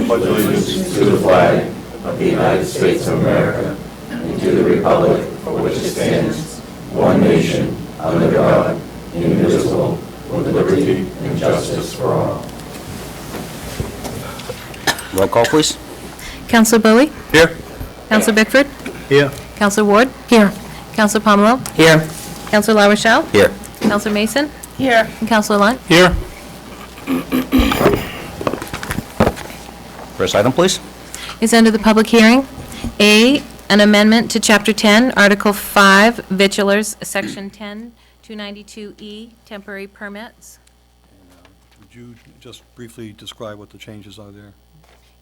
pledge allegiance to the flag of the United States of America and to the republic for which it stands, one nation, under God, indivisible, with liberty and justice for all. Roll call, please. Councilor Bowie? Here. Councilor Bickford? Here. Councilor Ward? Here. Councilor Pomelo? Here. Councilor La Rochelle? Here. Councilor Mason? Here. And Councilor Lunt? Here. First item, please. Is under the public hearing. A, an amendment to Chapter 10, Article 5, Victualers, Section 10, 292E, temporary permits. Would you just briefly describe what the changes are there?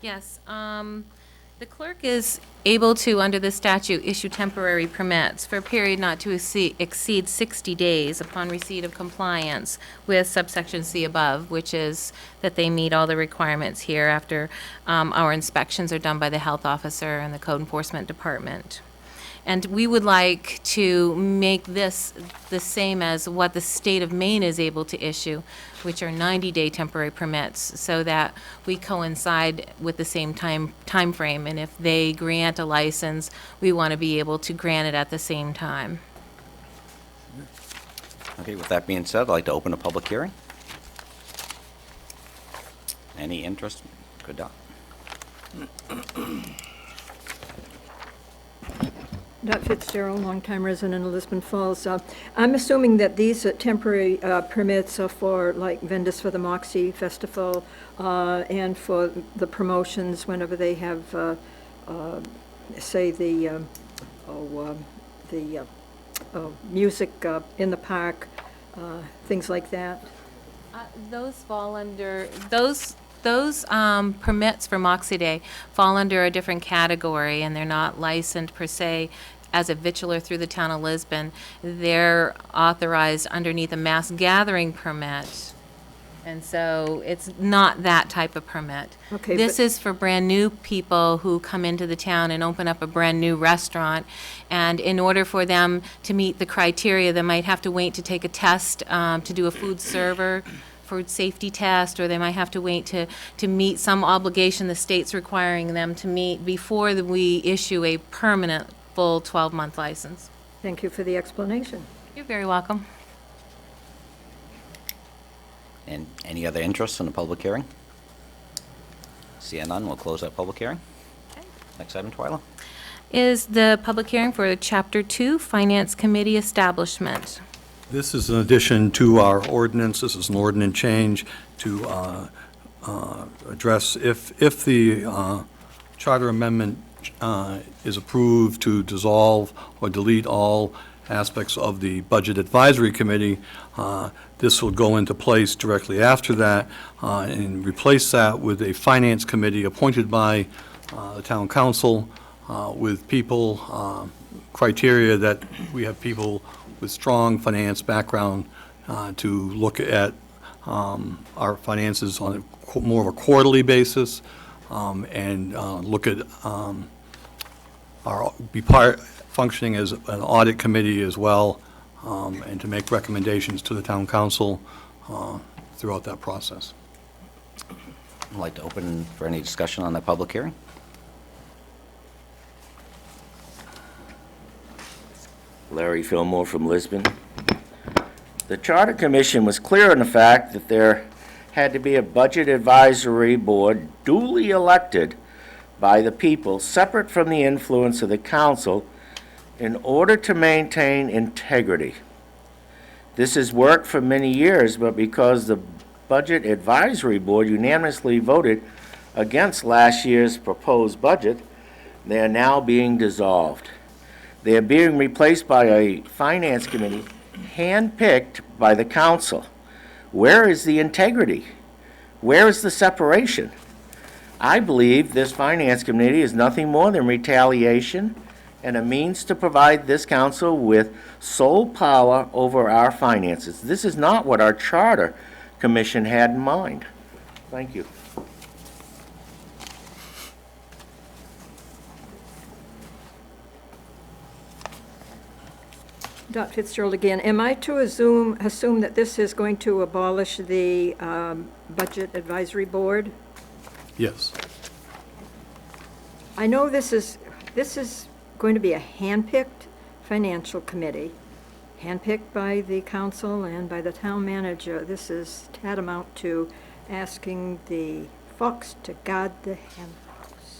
Yes, the clerk is able to, under the statute, issue temporary permits for a period not to exceed 60 days upon receipt of compliance with subsection C above, which is that they meet all the requirements here after our inspections are done by the health officer and the code enforcement department. And we would like to make this the same as what the state of Maine is able to issue, which are 90-day temporary permits, so that we coincide with the same time frame. And if they grant a license, we want to be able to grant it at the same time. Okay, with that being said, I'd like to open a public hearing. Any interest? Good. Dot Fitzgerald, longtime resident of Lisbon Falls. I'm assuming that these temporary permits are for, like, vendors for the Moxie Festival and for the promotions whenever they have, say, the music in the park, things like that. Those fall under, those permits for Moxie Day fall under a different category, and they're not licensed per se as a victualler through the town of Lisbon. They're authorized underneath a mass gathering permit, and so it's not that type of permit. Okay, this is for brand-new people who come into the town and open up a brand-new restaurant, and in order for them to meet the criteria, they might have to wait to take a test to do a food safety test, or they might have to wait to meet some obligation the state's requiring them to meet before we issue a permanent full 12-month license. Thank you for the explanation. You're very welcome. And any other interest in the public hearing? Seeing none, we'll close that public hearing. Okay. Next item, Twyla. Is the public hearing for Chapter 2, Finance Committee Establishment. This is in addition to our ordinance. This is an ordinance change to address if the charter amendment is approved to dissolve or delete all aspects of the Budget Advisory Committee. This will go into place directly after that and replace that with a Finance Committee appointed by the Town Council with people, criteria that we have people with strong finance background to look at our finances on more of a quarterly basis and look at functioning as an audit committee as well, and to make recommendations to the town council throughout that process. I'd like to open for any discussion on that public hearing. Larry Fillmore from Lisbon. The Charter Commission was clear on the fact that there had to be a budget advisory board duly elected by the people, separate from the influence of the council, in order to maintain integrity. This has worked for many years, but because the Budget Advisory Board unanimously voted against last year's proposed budget, they are now being dissolved. They are being replaced by a finance committee handpicked by the council. Where is the integrity? Where is the separation? I believe this finance committee is nothing more than retaliation and a means to provide this council with sole power over our finances. This is not what our charter commission had in mind. Thank you. Dr. Fitzgerald again. Am I to assume that this is going to abolish the Budget Advisory Board? Yes. I know this is going to be a hand-picked financial committee, handpicked by the council and by the town manager. This is tantamount to asking the fox to guard the hen house.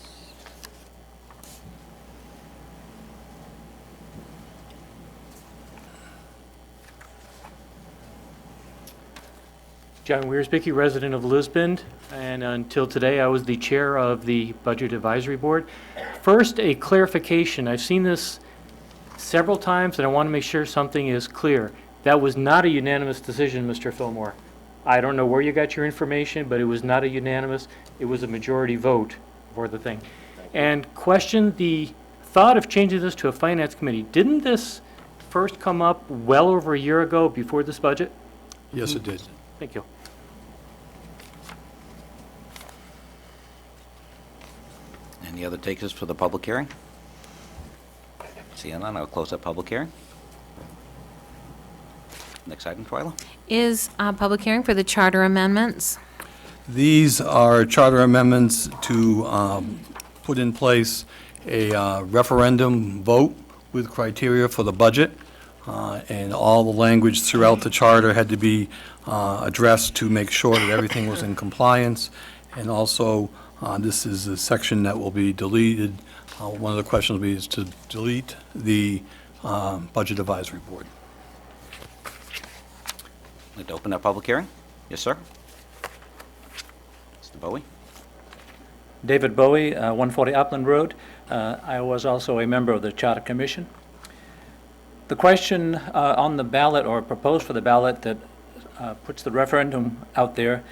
John Wiersbicky, resident of Lisbon, and until today, I was the chair of the Budget Advisory Board. First, a clarification. I've seen this several times, and I want to make sure something is clear. That was not a unanimous decision, Mr. Fillmore. I don't know where you got your information, but it was not a unanimous. It was a majority vote for the thing. And question, the thought of changing this to a finance committee, didn't this first come up well over a year ago before this budget? Yes, it did. Thank you. Any other takers for the public hearing? Seeing none, I'll close that public hearing. Next item, Twyla. Is a public hearing for the charter amendments. These are charter amendments to put in place a referendum vote with criteria for the budget, and all the language throughout the charter had to be addressed to make sure that everything was in compliance. And also, this is a section that will be deleted. One of the questions will be is to delete the Budget Advisory Board. I'd like to open that public hearing. Yes, sir. Mr. Bowie. David Bowie, 140 Upland Road. I was also a member of the Charter Commission. The question on the ballot, or proposed for the ballot, that puts the referendum out there,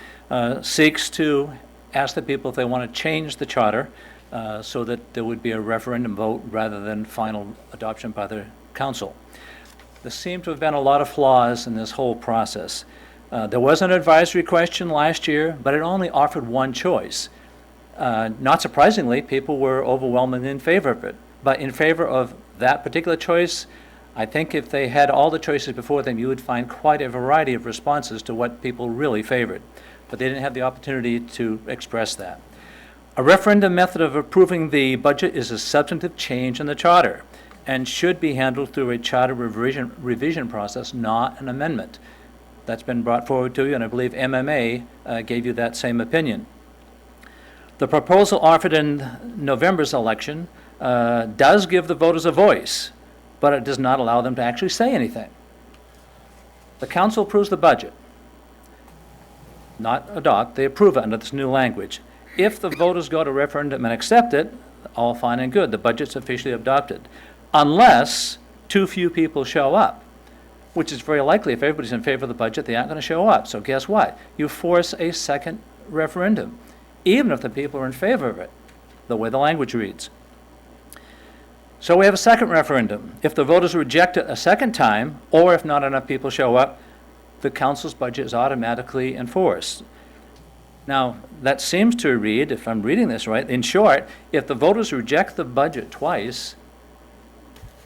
seeks to ask the people if they want to change the charter so that there would be a referendum vote rather than final adoption by the council. There seem to have been a lot of flaws in this whole process. There was an advisory question last year, but it only offered one choice. Not surprisingly, people were overwhelmingly in favor of it. But in favor of that particular choice, I think if they had all the choices before them, you would find quite a variety of responses to what people really favored. But they didn't have the opportunity to express that. A referendum method of approving the budget is a substantive change in the charter and should be handled through a charter revision process, not an amendment. That's been brought forward to you, and I believe MMA gave you that same opinion. The proposal offered in November's election does give the voters a voice, but it does not allow them to actually say anything. The council approves the budget, not adopt, they approve it under this new language. If the voters go to referendum and accept it, all fine and good, the budget's officially adopted. Unless too few people show up, which is very likely. If everybody's in favor of the budget, they aren't going to show up. So guess what? You force a second referendum, even if the people are in favor of it, the way the language reads. So we have a second referendum. If the voters reject it a second time, or if not enough people show up, the council's budget is automatically enforced. Now, that seems to read, if I'm reading this right, in short, if the voters reject the budget twice,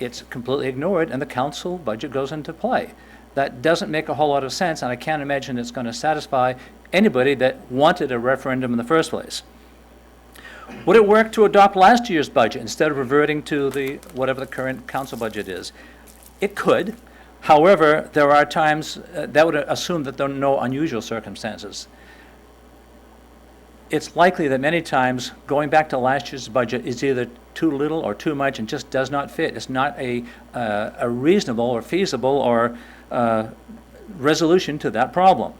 it's completely ignored and the council budget goes into play. That doesn't make a whole lot of sense, and I can't imagine it's going to satisfy anybody that wanted a referendum in the first place. Would it work to adopt last year's budget instead of reverting to whatever the current council budget is? It could. However, there are times that would assume that there are no unusual circumstances. It's likely that many times going back to last year's budget is either too little or too much and just does not fit. It's not a reasonable or feasible or resolution to that problem.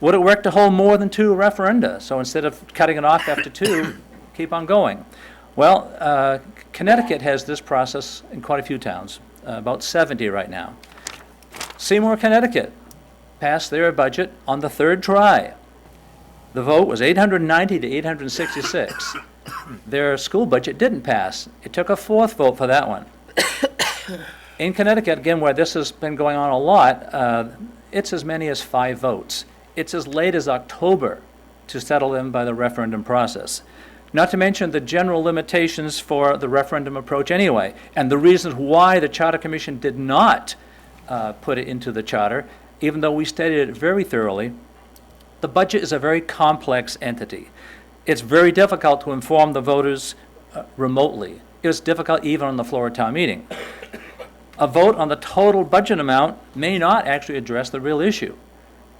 Would it work to hold more than 2 referenda? So instead of cutting it off after 2, keep on going. Well, Connecticut has this process in quite a few towns, about 70 right now. Seymour, Connecticut passed their budget on the 3rd try. The vote was 890 to 866. Their school budget didn't pass. It took a 4th vote for that one. In Connecticut, again, where this has been going on a lot, it's as many as 5 votes. It's as late as October to settle them by the referendum process. Not to mention the general limitations for the referendum approach anyway, and the reasons why the Charter Commission did not put it into the charter, even though we studied it very thoroughly. The budget is a very complex entity. It's very difficult to inform the voters remotely. It was difficult even on the floor of town meeting. A vote on the total budget amount may not actually address the real issue.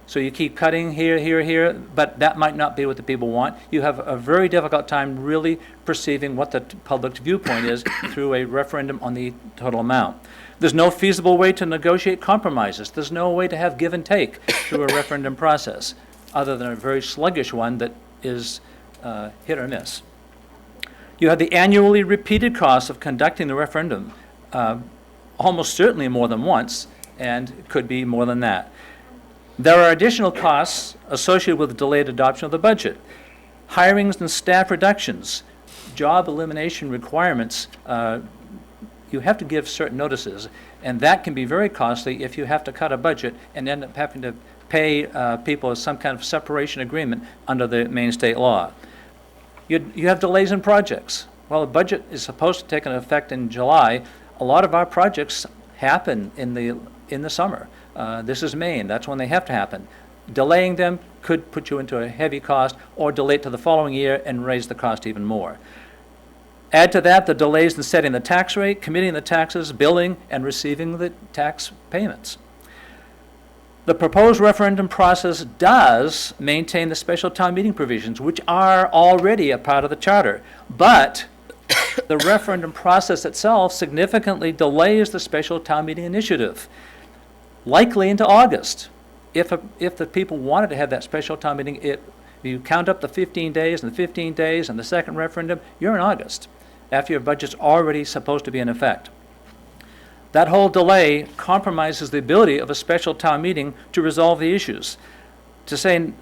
So you keep cutting here, here, here, but that might not be what the people want. You have a very difficult time really perceiving what the public's viewpoint is through a referendum on the total amount. There's no feasible way to negotiate compromises. There's no way to have give and take through a referendum process, other than a very sluggish one that is hit or miss. You have the annually repeated costs of conducting the referendum, almost certainly more than once, and it could be more than that. There are additional costs associated with the delayed adoption of the budget. Hirings and staff reductions, job elimination requirements, you have to give certain notices, and that can be very costly if you have to cut a budget and end up having to pay people some kind of separation agreement under the Maine state law. You have delays in projects. Well, the budget is supposed to take an effect in July. A lot of our projects happen in the summer. This is Maine, that's when they have to happen. Delaying them could put you into a heavy cost, or delay it to the following year and raise the cost even more. Add to that the delays in setting the tax rate, committing the taxes, billing, and receiving the tax payments. The proposed referendum process does maintain the special town meeting provisions, which are already a part of the charter, but the referendum process itself significantly delays the special town meeting initiative, likely into August. If the people wanted to have that special town meeting, you count up the 15 days and the 15 days and the second referendum, you're in August, after your budget's already supposed to be in effect. That whole delay compromises the ability of a special town meeting to resolve the issues, to say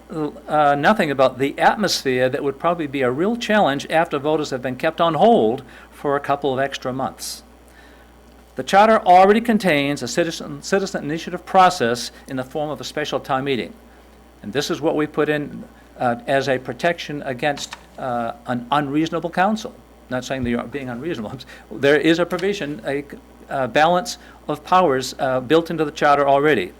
nothing about the atmosphere that would probably be a real challenge after voters have been kept on hold for a couple of extra months. The charter already contains a citizen initiative process in the form of a special town meeting. And this is what we put in as a protection against an unreasonable council. Not saying they are being unreasonable. There is a provision, a balance of powers built into the charter already.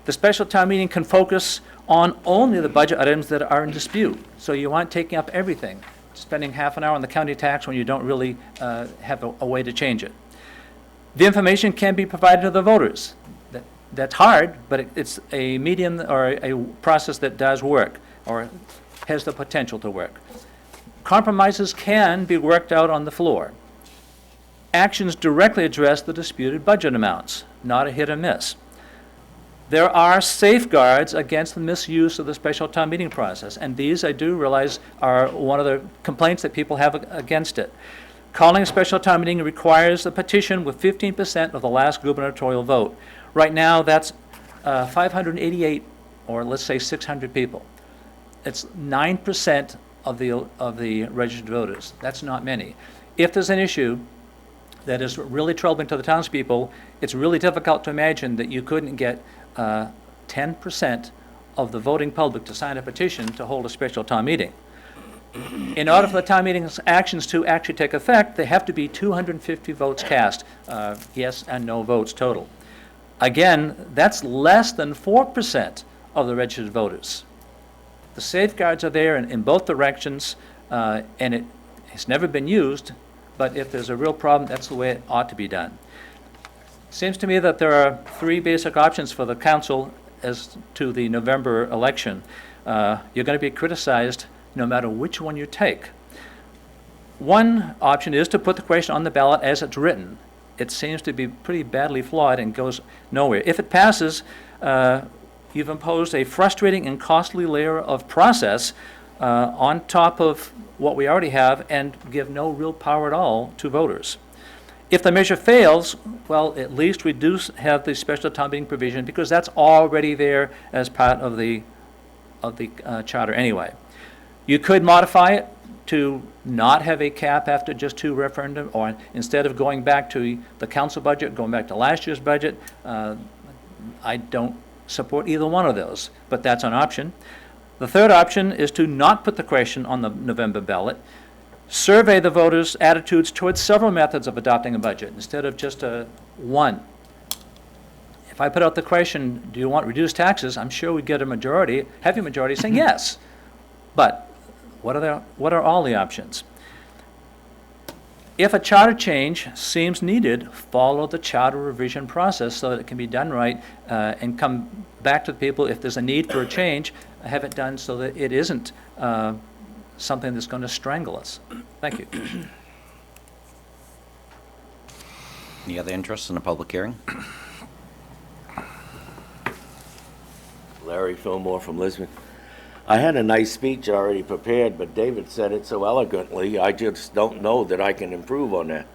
The special town meeting can focus on only the budget items that are in dispute. So you aren't taking up everything, spending half an hour on the county tax when you don't really have a way to change it. The information can be provided to the voters. That's hard, but it's a medium or a process that does work, or has the potential to work. Compromises can be worked out on the floor. Actions directly address the disputed budget amounts, not a hit or miss. There are safeguards against the misuse of the special town meeting process, and these, I do realize, are one of the complaints that people have against it. Calling a special town meeting requires a petition with 15% of the last gubernatorial vote. Right now, that's 588, or let's say 600 people. It's 9% of the registered voters. That's not many. If there's an issue that is really troubling to the townspeople, it's really difficult to imagine that you couldn't get 10% of the voting public to sign a petition to hold a special town meeting. In order for the town meeting's actions to actually take effect, there have to be 250 votes cast, yes and no votes total. Again, that's less than 4% of the registered voters. The safeguards are there in both directions, and it's never been used, but if there's a real problem, that's the way it ought to be done. Seems to me that there are three basic options for the council as to the November election. You're going to be criticized no matter which one you take. One option is to put the question on the ballot as it's written. It seems to be pretty badly flawed and goes nowhere. If it passes, you've imposed a frustrating and costly layer of process on top of what we already have and give no real power at all to voters. If the measure fails, well, at least we do have the special town meeting provision, because that's already there as part of the charter anyway. You could modify it to not have a cap after just two referendum, or instead of going back to the council budget, going back to last year's budget. I don't support either one of those, but that's an option. The third option is to not put the question on the November ballot. Survey the voters' attitudes towards several methods of adopting a budget instead of just one. If I put out the question, do you want reduced taxes? I'm sure we'd get a majority, heavy majority, saying yes. But what are all the options? If a charter change seems needed, follow the charter revision process so that it can be done right, and come back to the people if there's a need for a change, have it done so that it isn't something that's going to strangle us. Thank you. Any other interest in the public hearing? Larry Fillmore from Lisbon. I had a nice speech already prepared, but David said it so eloquently, I just don't know that I can improve on that.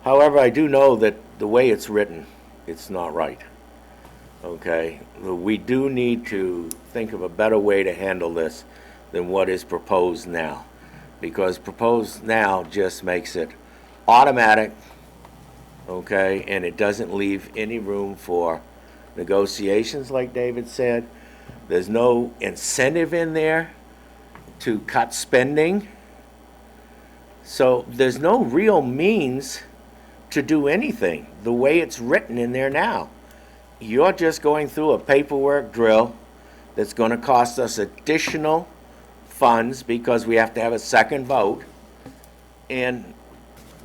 However, I do know that the way it's written, it's not right. Okay? We do need to think of a better way to handle this than what is proposed now. Because proposed now just makes it automatic, okay, and it doesn't leave any room for negotiations, like David said. There's no incentive in there to cut spending. So there's no real means to do anything the way it's written in there now. You're just going through a paperwork drill that's going to cost us additional funds because we have to have a second vote. And,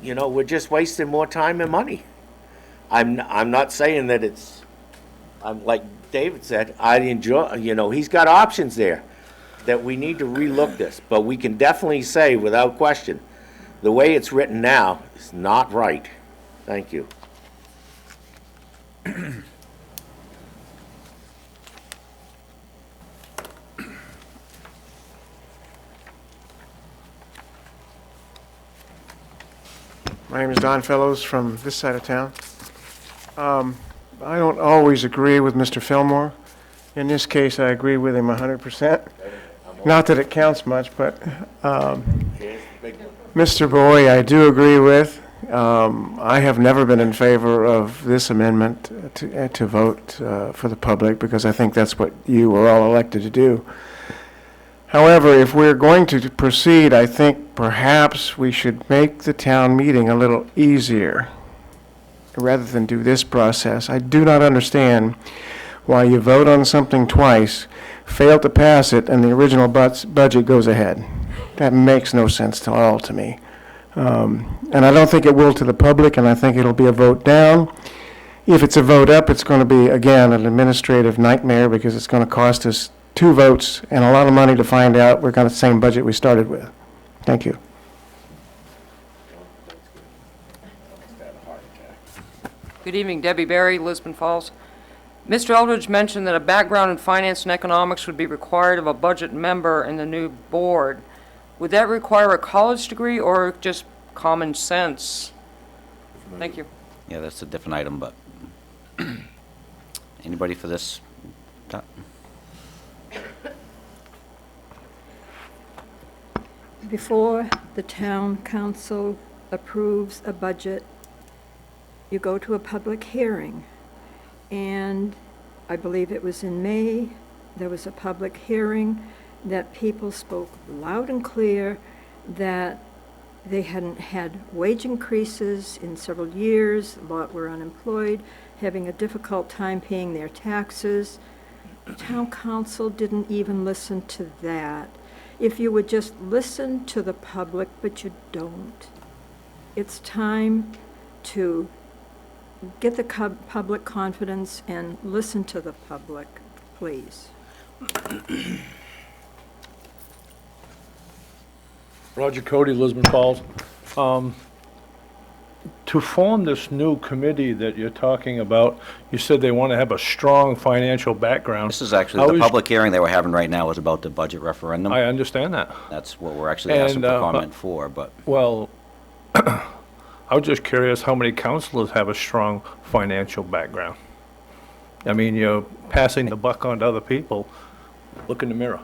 you know, we're just wasting more time and money. I'm not saying that it's, I'm like David said, I enjoy, you know, he's got options there that we need to relook this, but we can definitely say without question, the way it's written now is not right. Thank you. My name is Don Fellows from this side of town. I don't always agree with Mr. Fillmore. In this case, I agree with him 100%. Not that it counts much, but Mr. Bowie, I do agree with. I have never been in favor of this amendment to vote for the public because I think that's what you were all elected to do. However, if we're going to proceed, I think perhaps we should make the town meeting a little easier rather than do this process. I do not understand why you vote on something twice, fail to pass it, and the original budget goes ahead. That makes no sense at all to me. And I don't think it will to the public, and I think it'll be a vote down. If it's a vote up, it's going to be, again, an administrative nightmare because it's going to cost us 2 votes and a lot of money to find out we're got the same budget we started with. Thank you. Good evening, Debbie Berry, Lisbon Falls. Mr. Eldridge mentioned that a background in finance and economics would be required of a budget member in the new board. Would that require a college degree or just common sense? Thank you. Yeah, that's a different item, but anybody for this? Before the town council approves a budget, you go to a public hearing. And I believe it was in May, there was a public hearing that people spoke loud and clear that they hadn't had wage increases in several years, a lot were unemployed, having a difficult time paying their taxes. The town council didn't even listen to that. If you would just listen to the public, but you don't. It's time to get the public confidence and listen to the public, please. Roger Cody, Lisbon Falls. To form this new committee that you're talking about, you said they want to have a strong financial background. This is actually, the public hearing they were having right now is about the budget referendum. I understand that. That's what we're actually asking for comment for, but Well, I was just curious how many councilors have a strong financial background. I mean, you're passing the buck on to other people. Look in the mirror.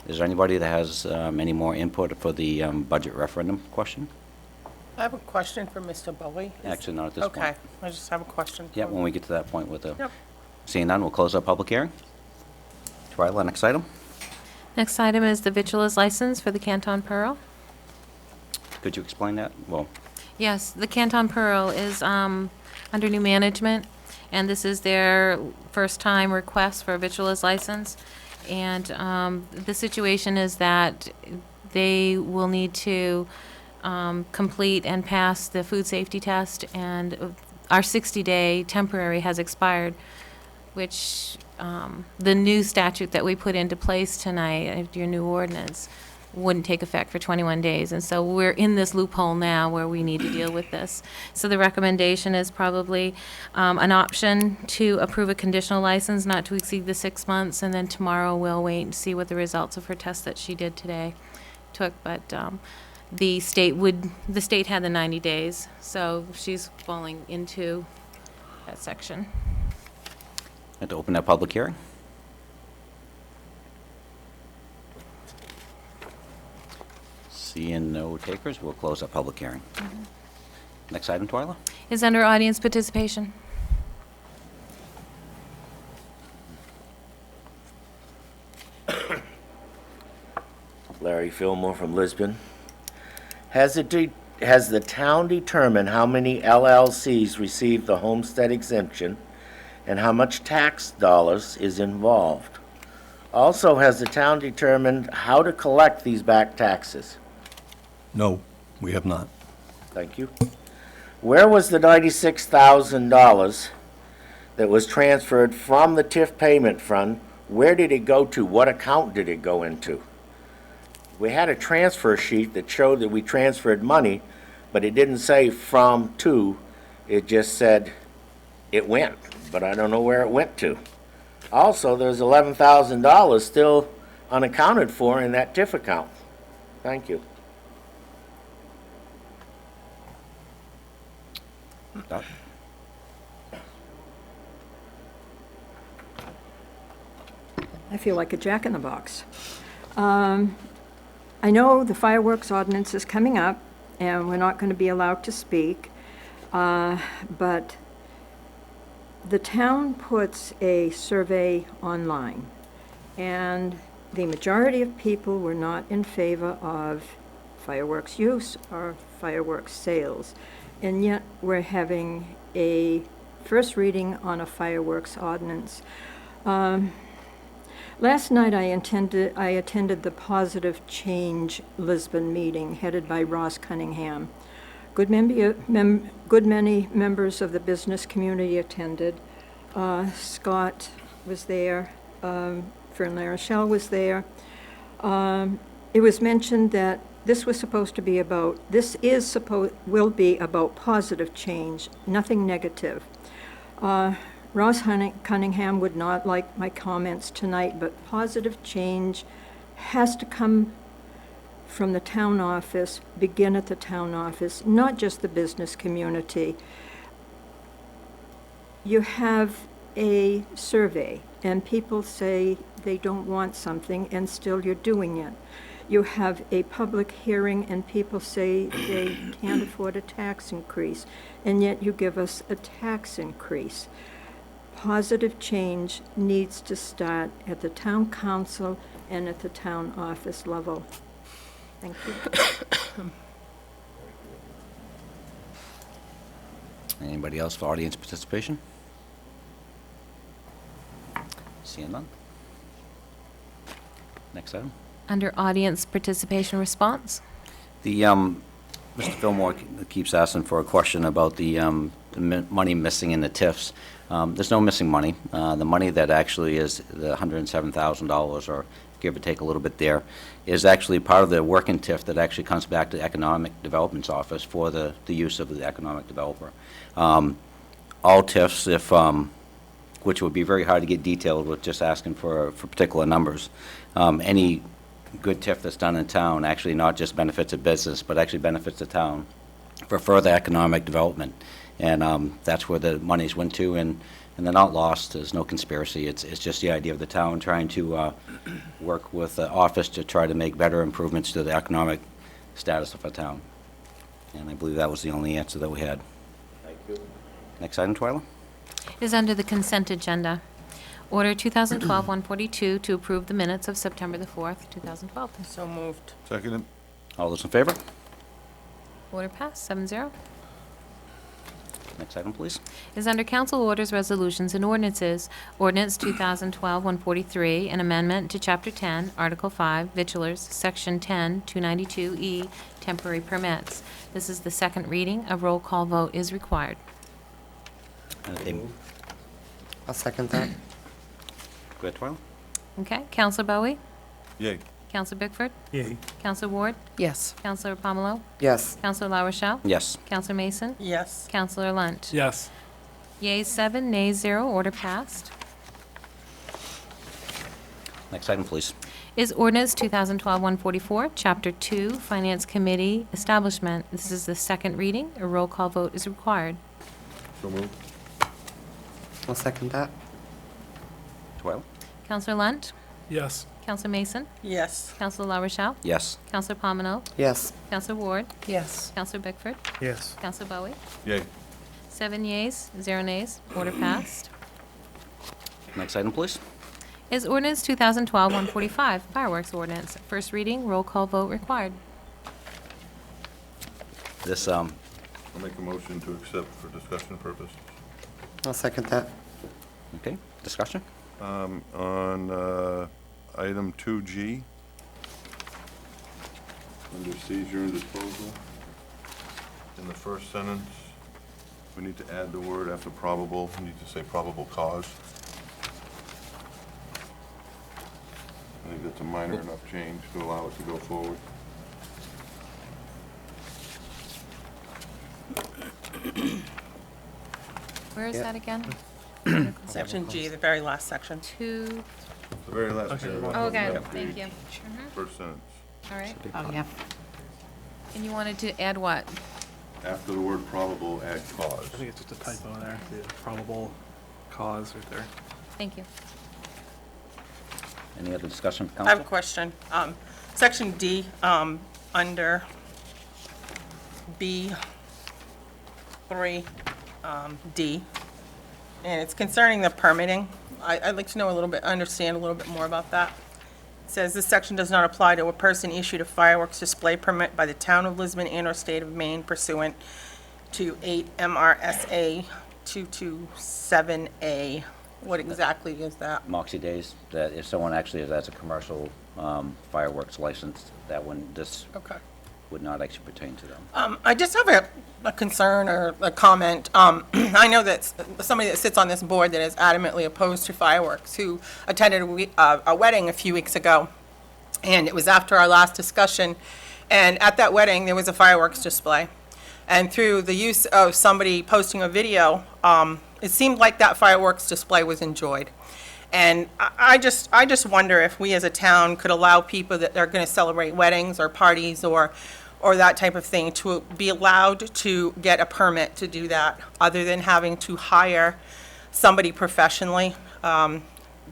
is there anybody that has any more input for the budget referendum question? I have a question for Mr. Bowie. Actually, not at this point. Okay, I just have a question. Yeah, when we get to that point with the, Yep. seeing none, we'll close our public hearing. Twyla, next item. Next item is the vitulers license for the Canton Pearl. Could you explain that? Well, Yes, the Canton Pearl is under new management, and this is their first-time request for a vitulers license. And the situation is that they will need to complete and pass the food safety test, and our 60-day temporary has expired, which the new statute that we put into place tonight, your new ordinance, wouldn't take effect for 21 days. And so we're in this loophole now where we need to deal with this. So the recommendation is probably an option to approve a conditional license not to exceed the 6 months, and then tomorrow we'll wait and see what the results of her test that she did today took. But the state had the 90 days, so she's falling into that section. I'd like to open that public hearing. Seeing no takers, we'll close that public hearing. Next item, Twyla. Is under audience participation. Larry Fillmore from Lisbon. Has the town determined how many LLCs received the homestead exemption and how much tax dollars is involved? Also, has the town determined how to collect these back taxes? No, we have not. Thank you. Where was the $96,000 that was transferred from the TIF payment fund? Where did it go to? What account did it go into? We had a transfer sheet that showed that we transferred money, but it didn't say from to. It just said it went, but I don't know where it went to. Also, there's $11,000 still unaccounted for in that TIF account. Thank you. Doc? I feel like a jack-in-the-box. I know the fireworks ordinance is coming up, and we're not going to be allowed to speak, but the town puts a survey online, and the majority of people were not in favor of fireworks use or fireworks sales, and yet we're having a first reading on a fireworks ordinance. Last night I attended the Positive Change Lisbon meeting headed by Ross Cunningham. Good many members of the business community attended. Scott was there. Fern LaRochelle was there. It was mentioned that this will be about positive change, nothing negative. Ross Cunningham would not like my comments tonight, but positive change has to come from the town office, begin at the town office, not just the business community. You have a survey, and people say they don't want something, and still you're doing it. You have a public hearing, and people say they can't afford a tax increase, and yet you give us a tax increase. Positive change needs to start at the town council and at the town office level. Thank you. Anybody else for audience participation? Seeing none. Next item. Under audience participation response. The, Mr. Fillmore keeps asking for a question about the money missing in the TIFs. There's no missing money. The money that actually is the $107,000, or give or take a little bit there, is actually part of the working TIF that actually comes back to the Economic Development's office for the use of the economic developer. All TIFs, which would be very hard to get detailed with just asking for particular numbers, any good TIF that's done in town actually not just benefits a business, but actually benefits the town for further economic development. And that's where the monies went to, and they're not lost. There's no conspiracy. It's just the idea of the town trying to work with the office to try to make better improvements to the economic status of our town. And I believe that was the only answer that we had. Thank you. Next item, Twyla. Is under the consent agenda. Order 2012-142 to approve the minutes of September the 4th, 2012. So moved. All those in favor? Order passed, 7-0. Next item, please. Is under council orders, resolutions, and ordinances. Ordinance 2012-143, an amendment to Chapter 10, Article 5, Victualers, Section 10, 292E, temporary permits. This is the second reading. A roll call vote is required. Entertain- I'll second that. Go ahead, Twyla. Okay, Counselor Bowie? Yay. Counselor Bickford? Yay. Counselor Ward? Yes. Counselor Pomelo? Yes. Counselor La Rochelle? Yes. Counselor Mason? Yes. Counselor Lunt? Yes. Yeas 7, nays 0, order passed. Next item, please. Is ordinance 2012-144, Chapter 2, Finance Committee Establishment. This is the second reading. A roll call vote is required. So moved. I'll second that. Twyla. Counselor Lunt? Yes. Counselor Mason? Yes. Counselor La Rochelle? Yes. Counselor Pomino? Yes. Counselor Ward? Yes. Counselor Bickford? Yes. Counselor Bowie? Yay. 7 yeas, 0 nays, order passed. Next item, please. Is ordinance 2012-145, fireworks ordinance. First reading, roll call vote required. This, I'll make a motion to accept for discussion purposes. I'll second that. okay, discussion? On item 2G, under seizure and disposal, in the first sentence, we need to add the word after probable, we need to say probable cause. I think that's a minor enough change to allow it to go forward. Where is Yeah. that again? Section G, the very last section. 2, The very last paragraph. okay, of thank the you. First sentence, All right. Oh, yeah. And you wanted to add what? after the word probable, add cause. I think it's just a typo there, the probable cause right there. Thank you. Any other discussion, I have a council? question. Section D, under B3, D, and it's concerning the permitting. I'd like to know a little bit, understand a little bit more about that. It says this section does not apply to a person issued a fireworks display permit by the town of Lisbon and/or state of Maine pursuant to 8 MRSA 227A. What exactly is that? Moxie Days, that if someone actually has a commercial fireworks license, that one, this Okay. would not actually pertain to them. I just have a concern or a comment. I know that somebody that sits on this board that is adamantly opposed to fireworks, who attended a wedding a few weeks ago, and it was after our last discussion, and at that wedding, there was a fireworks display. And through the use of somebody posting a video, it seemed like that fireworks display was enjoyed. And I just wonder if we as a town could allow people that are going to celebrate weddings or parties or that type of thing to be allowed to get a permit to do that, other than having to hire somebody professionally.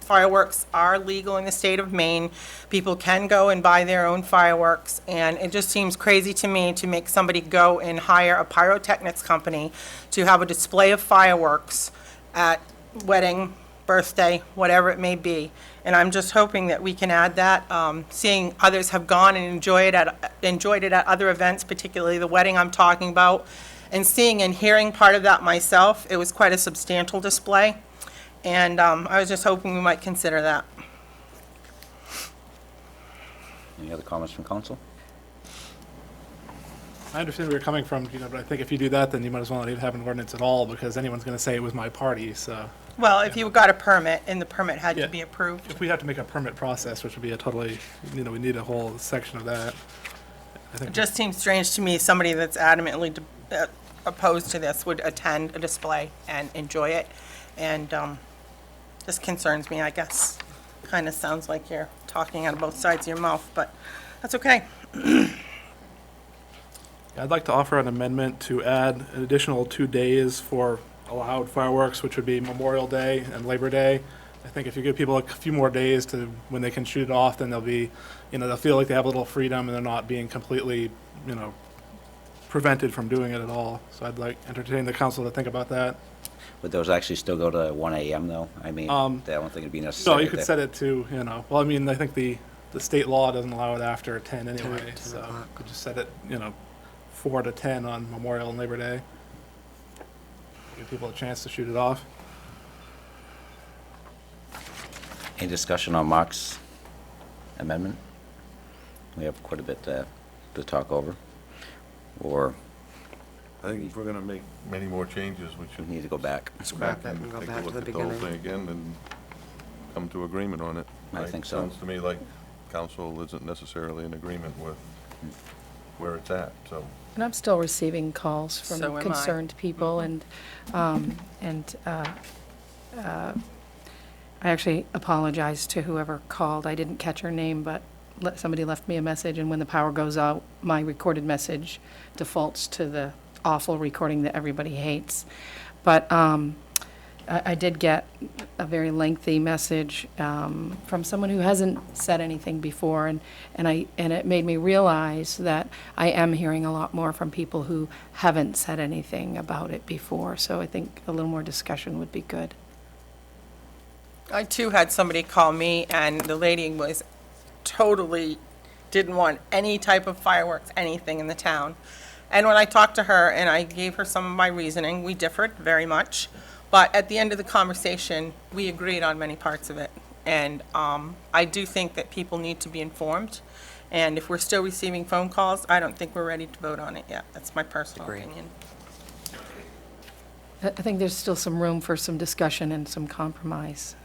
Fireworks are legal in the state of Maine. People can go and buy their own fireworks, and it just seems crazy to me to make somebody go and hire a pyrotechnics company to have a display of fireworks at wedding, birthday, whatever it may be. And I'm just hoping that we can add that, seeing others have gone and enjoyed it at other events, particularly the wedding I'm talking about, and seeing and hearing part of that myself. It was quite a substantial display, and I was just hoping we might consider that. Any other comments from council? I understand where you're coming from, but I think if you do that, then you might as well not even have an ordinance at all, because anyone's going to say it was my party, so. Well, if you got a permit and the permit had to Yeah. be approved. If we have to make a permit process, which would be a totally, we need a whole section of that. I think It just seems strange to me, somebody that's adamantly opposed to this would attend a display and enjoy it. And this concerns me, I guess. Kind of sounds like you're talking out of both sides of your mouth, but that's okay. I'd like to offer an amendment to add an additional 2 days for allowed fireworks, which would be Memorial Day and Labor Day. I think if you give people a few more days to, when they can shoot it off, then they'll be, they'll feel like they have a little freedom and they're not being completely, prevented from doing it at all. So I'd like entertain the council to think about that. Would those actually still go to 1 AM though? I mean, I don't think it'd be necessary. No, you could set it to, well, I mean, I think the state law doesn't allow it after 10 anyway, 10 so you o'clock. could just set it, 4 to 10 on Memorial and Labor Day. give people a chance to shoot it off. Any discussion on Mark's amendment? We have quite a bit to talk over. Or I think if we're gonna make many more changes, we should we need to go back. go back Scrap it and and go take a back to look the at the whole beginning. thing again and come to agreement on it. I Right? think so. Sounds to me like council isn't necessarily in agreement with where it's at, so. And I'm still receiving calls from So am I. concerned people, and I actually apologize to whoever called. I didn't catch her name, but somebody left me a message, and when the power goes out, my recorded message defaults to the awful recording that everybody hates. But I did get a very lengthy message from someone who hasn't said anything before, and it made me realize that I am hearing a lot more from people who haven't said anything about it before. So I think a little more discussion would be good. I too had somebody call me, and the lady was totally, didn't want any type of fireworks, anything in the town. And when I talked to her and I gave her some of my reasoning, we differed very much. But at the end of the conversation, we agreed on many parts of it. And I do think that people need to be informed. And if we're still receiving phone calls, I don't think we're ready to vote on it yet. That's my personal Agreed. opinion. I think there's still some room for some discussion and some compromise.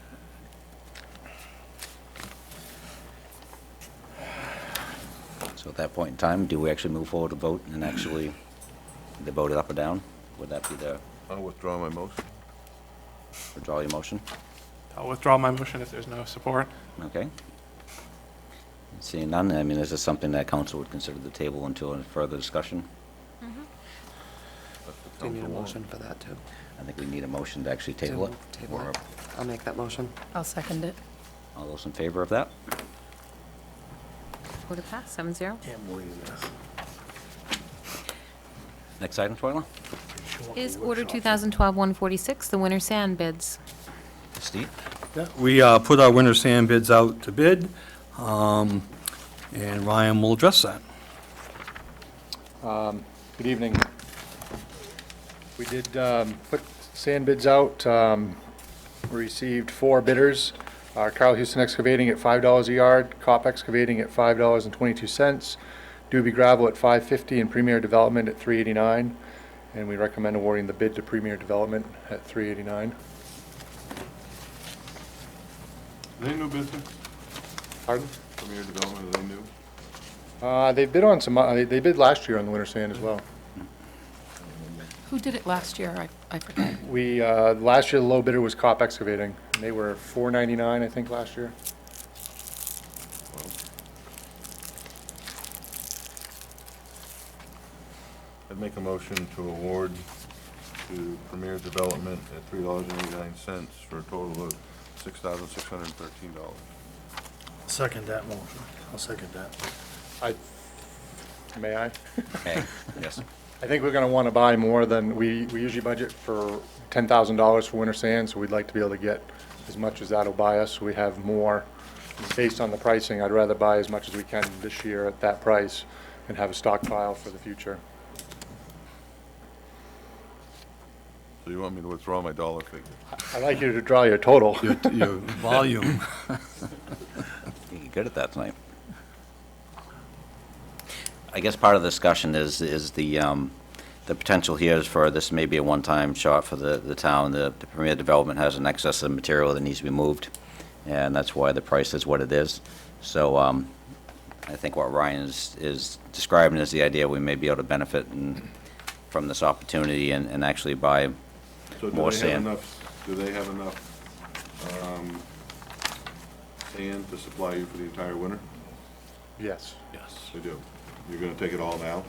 So at that point in time, do we actually move forward to vote and actually either vote it up or down? Would that be the I'll withdraw my motion. withdraw your motion? I'll withdraw my motion if there's no support. Okay. Seeing none, I mean, is this something that council would consider the table until further discussion? That's what Do you need a council wants. motion for that, too? I think we need a motion to actually table it. Table Or it. I'll make that motion. I'll second it. all those in favor of that? Would have passed, 7-0. Next item, Twyla? Is Order 2012-146, the winter sand bids. Steve? We put our winter sand bids out to bid, and Ryan will address that. Good evening. We did put sand bids out. We received 4 bidders. Carl Houston Excavating at $5 a yard, Cop Excavating at $5.22, Doobie Gravel at $5.50, and Premier Development at $3.89. And we recommend awarding the bid to Premier Development at $3.89. Are they new business? Pardon? Premier Development, are they new? They bid on some, they bid last year on the winter sand as well. Who did it last year? I forget. We, last year, the low bidder was Cop Excavating, and they were $4.99, I think, last year. I'd make a motion to award to Premier Development at $3.89 for a total of $6,613. Second that motion. I'll second that. May I? Okay, yes. I think we're gonna wanna buy more than, we usually budget for $10,000 for winter sand, so we'd like to be able to get as much as that'll buy us, so we have more. Based on the pricing, I'd rather buy as much as we can this year at that price and have a stockpile for the future. So you want me to withdraw my dollar figure? I'd like you to draw your total. Your volume. You're good at that tonight. I guess part of the discussion is the potential here is for this may be a one-time shot for the town. The Premier Development has an excess of material that needs to be moved, and that's why the price is what it is. So I think what Ryan is describing is the idea we may be able to benefit from this opportunity and actually buy more sand. Do they have enough sand to supply you for the entire winter? Yes. Yes. They do. You're gonna take it all now?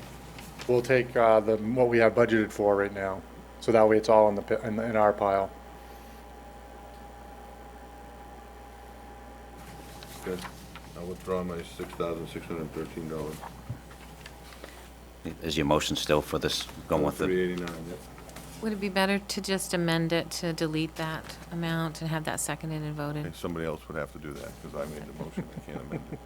We'll take what we have budgeted for right now, so that way it's all in our pile. Okay. I'll withdraw my $6,613. Is your motion still for this, going with the? $389, yep. Would it be better to just amend it to delete that amount and have that seconded and voted? Okay, somebody else would have to do that, because I made the motion, I can't amend it.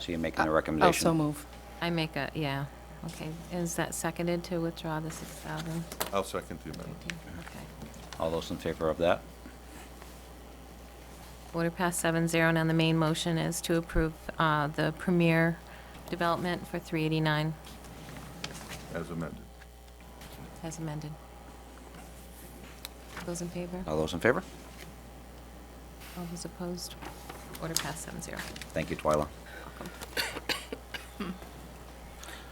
So you're making a recommendation? Also move. I make a, yeah. Okay, is that seconded to withdraw the 6,000? I'll second the amendment. Okay. All those in favor of that? Order passed 7-0, and on the main motion is to approve the Premier development for 389 As amended. as amended. Those in favor? All those in favor? All those opposed? Order passed 7-0. Thank you, Twyla.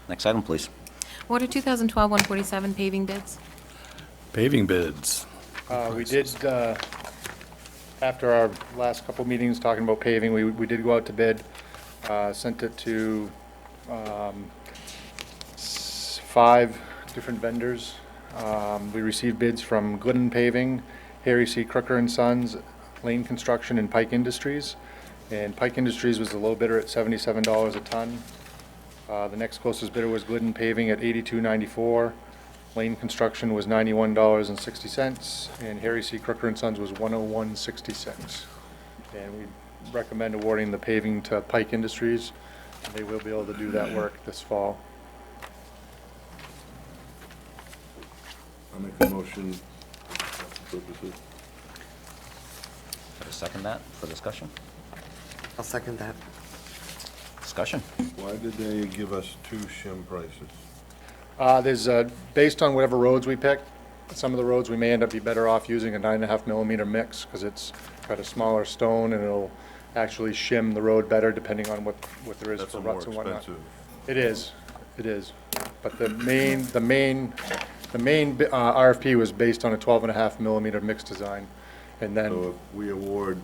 Next item, please. Order 2012-147 paving bids. Paving bids. We did, after our last couple meetings talking about paving, we did go out to bid, sent it to 5 different vendors. We received bids from Glidden Paving, Harry C. Crooker and Sons, Lane Construction, and Pike Industries. And Pike Industries was the low bidder at $77 a ton. The next closest bidder was Glidden Paving at $82.94. Lane Construction was $91.60, and Harry C. Crooker and Sons was $101.66. And we recommend awarding the paving to Pike Industries. They will be able to do that work this fall. I'll make a motion for purposes. Have a second that for discussion? I'll second that. Discussion? Why did they give us 2 shim prices? There's, based on whatever roads we pick, some of the roads we may end up be better off using a 9.5 millimeter mix because it's got a smaller stone and it'll actually shim the road better depending on what there is That's for a more ruts and whatnot. expensive. It is. But the main RFP was based on a 12.5 millimeter mix design. And then, So if we award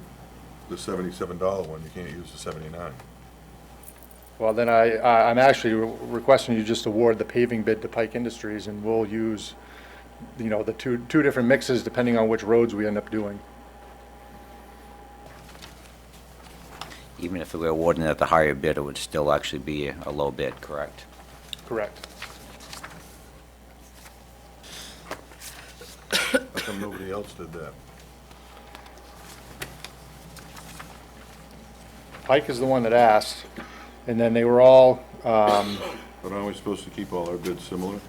the $77 one, you can't use the 79. well, then I'm actually requesting you just award the paving bid to Pike Industries and we'll use, the two different mixes depending on which roads we end up doing. Even if we were awarding it at the higher bid, it would still actually be a low bid, correct? Correct. How come nobody else did that? Pike is the one that asked, and then they were all, But aren't we supposed to keep all our bids similar?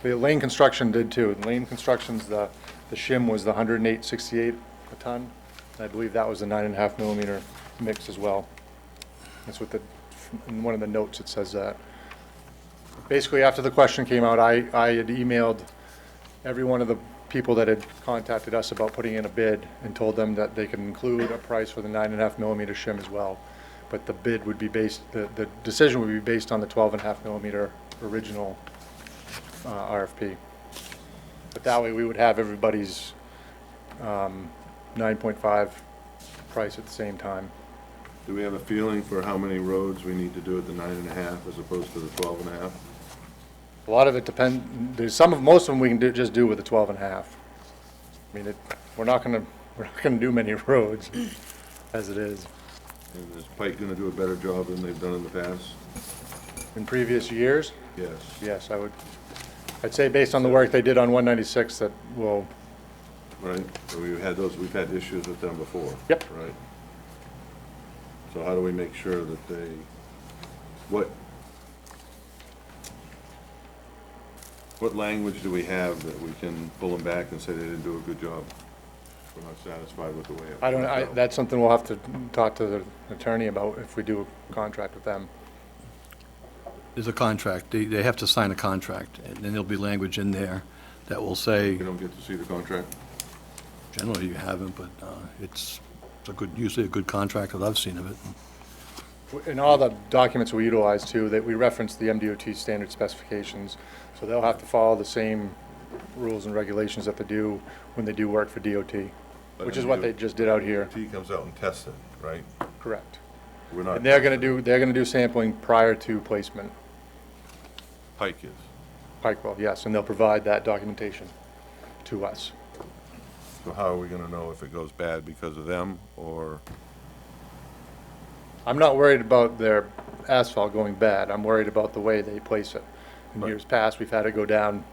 the Lane Construction did too. Lane Construction's, the shim was the 108.68 a ton. And I believe that was the 9.5 millimeter mix as well. That's what in one of the notes it says that. Basically, after the question came out, I had emailed every one of the people that had contacted us about putting in a bid and told them that they could include a price for the 9.5 millimeter shim as well. But the bid would be based, the decision would be based on the 12.5 millimeter original RFP. But that way we would have everybody's 9.5 price at the same time. Do we have a feeling for how many roads we need to do at the 9.5 as opposed to the 12.5? A lot of it depends, most of them we can just do with the 12.5. I mean, we're not gonna do many roads as it is. And is Pike gonna do a better job than they've done in the past? In previous years, Yes. yes, I'd say based on the work they did on 196 that will, Right? So we've had issues with them before. Yep. Right? So how do we make sure that what language do we have that we can pull them back and say they didn't do a good job? We're not satisfied with the way it worked out. that's something we'll have to talk to the attorney about if we do a contract with them. There's a contract. They have to sign a contract, and then there'll be language in there that will say, You don't get to see the contract? generally you haven't, but it's usually a good contract that I've seen of it. In all the documents we utilize too, that we reference the MDOT standard specifications, so they'll have to follow the same rules and regulations that they do when they do work for DOT, which is what they just did out here. DOT comes out and tests it, right? Correct. We're not. And they're gonna do sampling prior to placement. Pike is. Pike will, yes, and they'll provide that documentation to us. So how are we gonna know if it goes bad because of them or? I'm not worried about their asphalt going bad. I'm worried about the way they place it. In years past, we've had to go down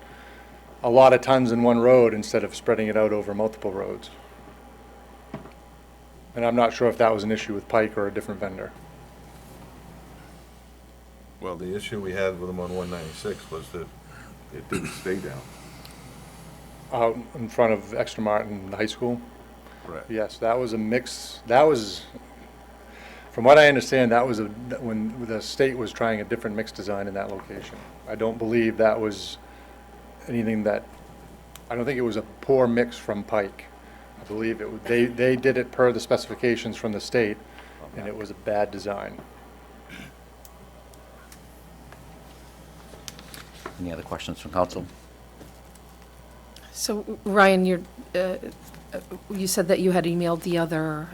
a lot of tons in one road instead of spreading it out over multiple roads. And I'm not sure if that was an issue with Pike or a different vendor. Well, the issue we had with them on 196 was that it didn't stay down. Out in front of Exeter Martin High School? Correct. Yes, that was a mix, that was, from what I understand, that was when the state was trying a different mix design in that location. I don't believe that was anything that, I don't think it was a poor mix from Pike. I believe it, they did it per the specifications from the state, and it was a bad design. Any other questions from council? So Ryan, you said that you had emailed the other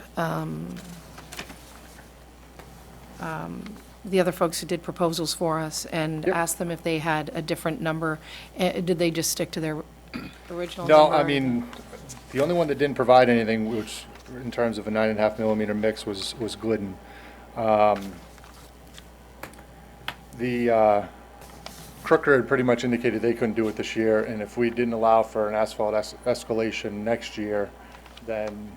folks who did proposals for us and Yep. asked them if they had a different number. Did they just stick to their original No, number? I mean, the only one that didn't provide anything, which, in terms of a 9.5 millimeter mix, was Glidden. The Crooker had pretty much indicated they couldn't do it this year, and if we didn't allow for an asphalt escalation next year, then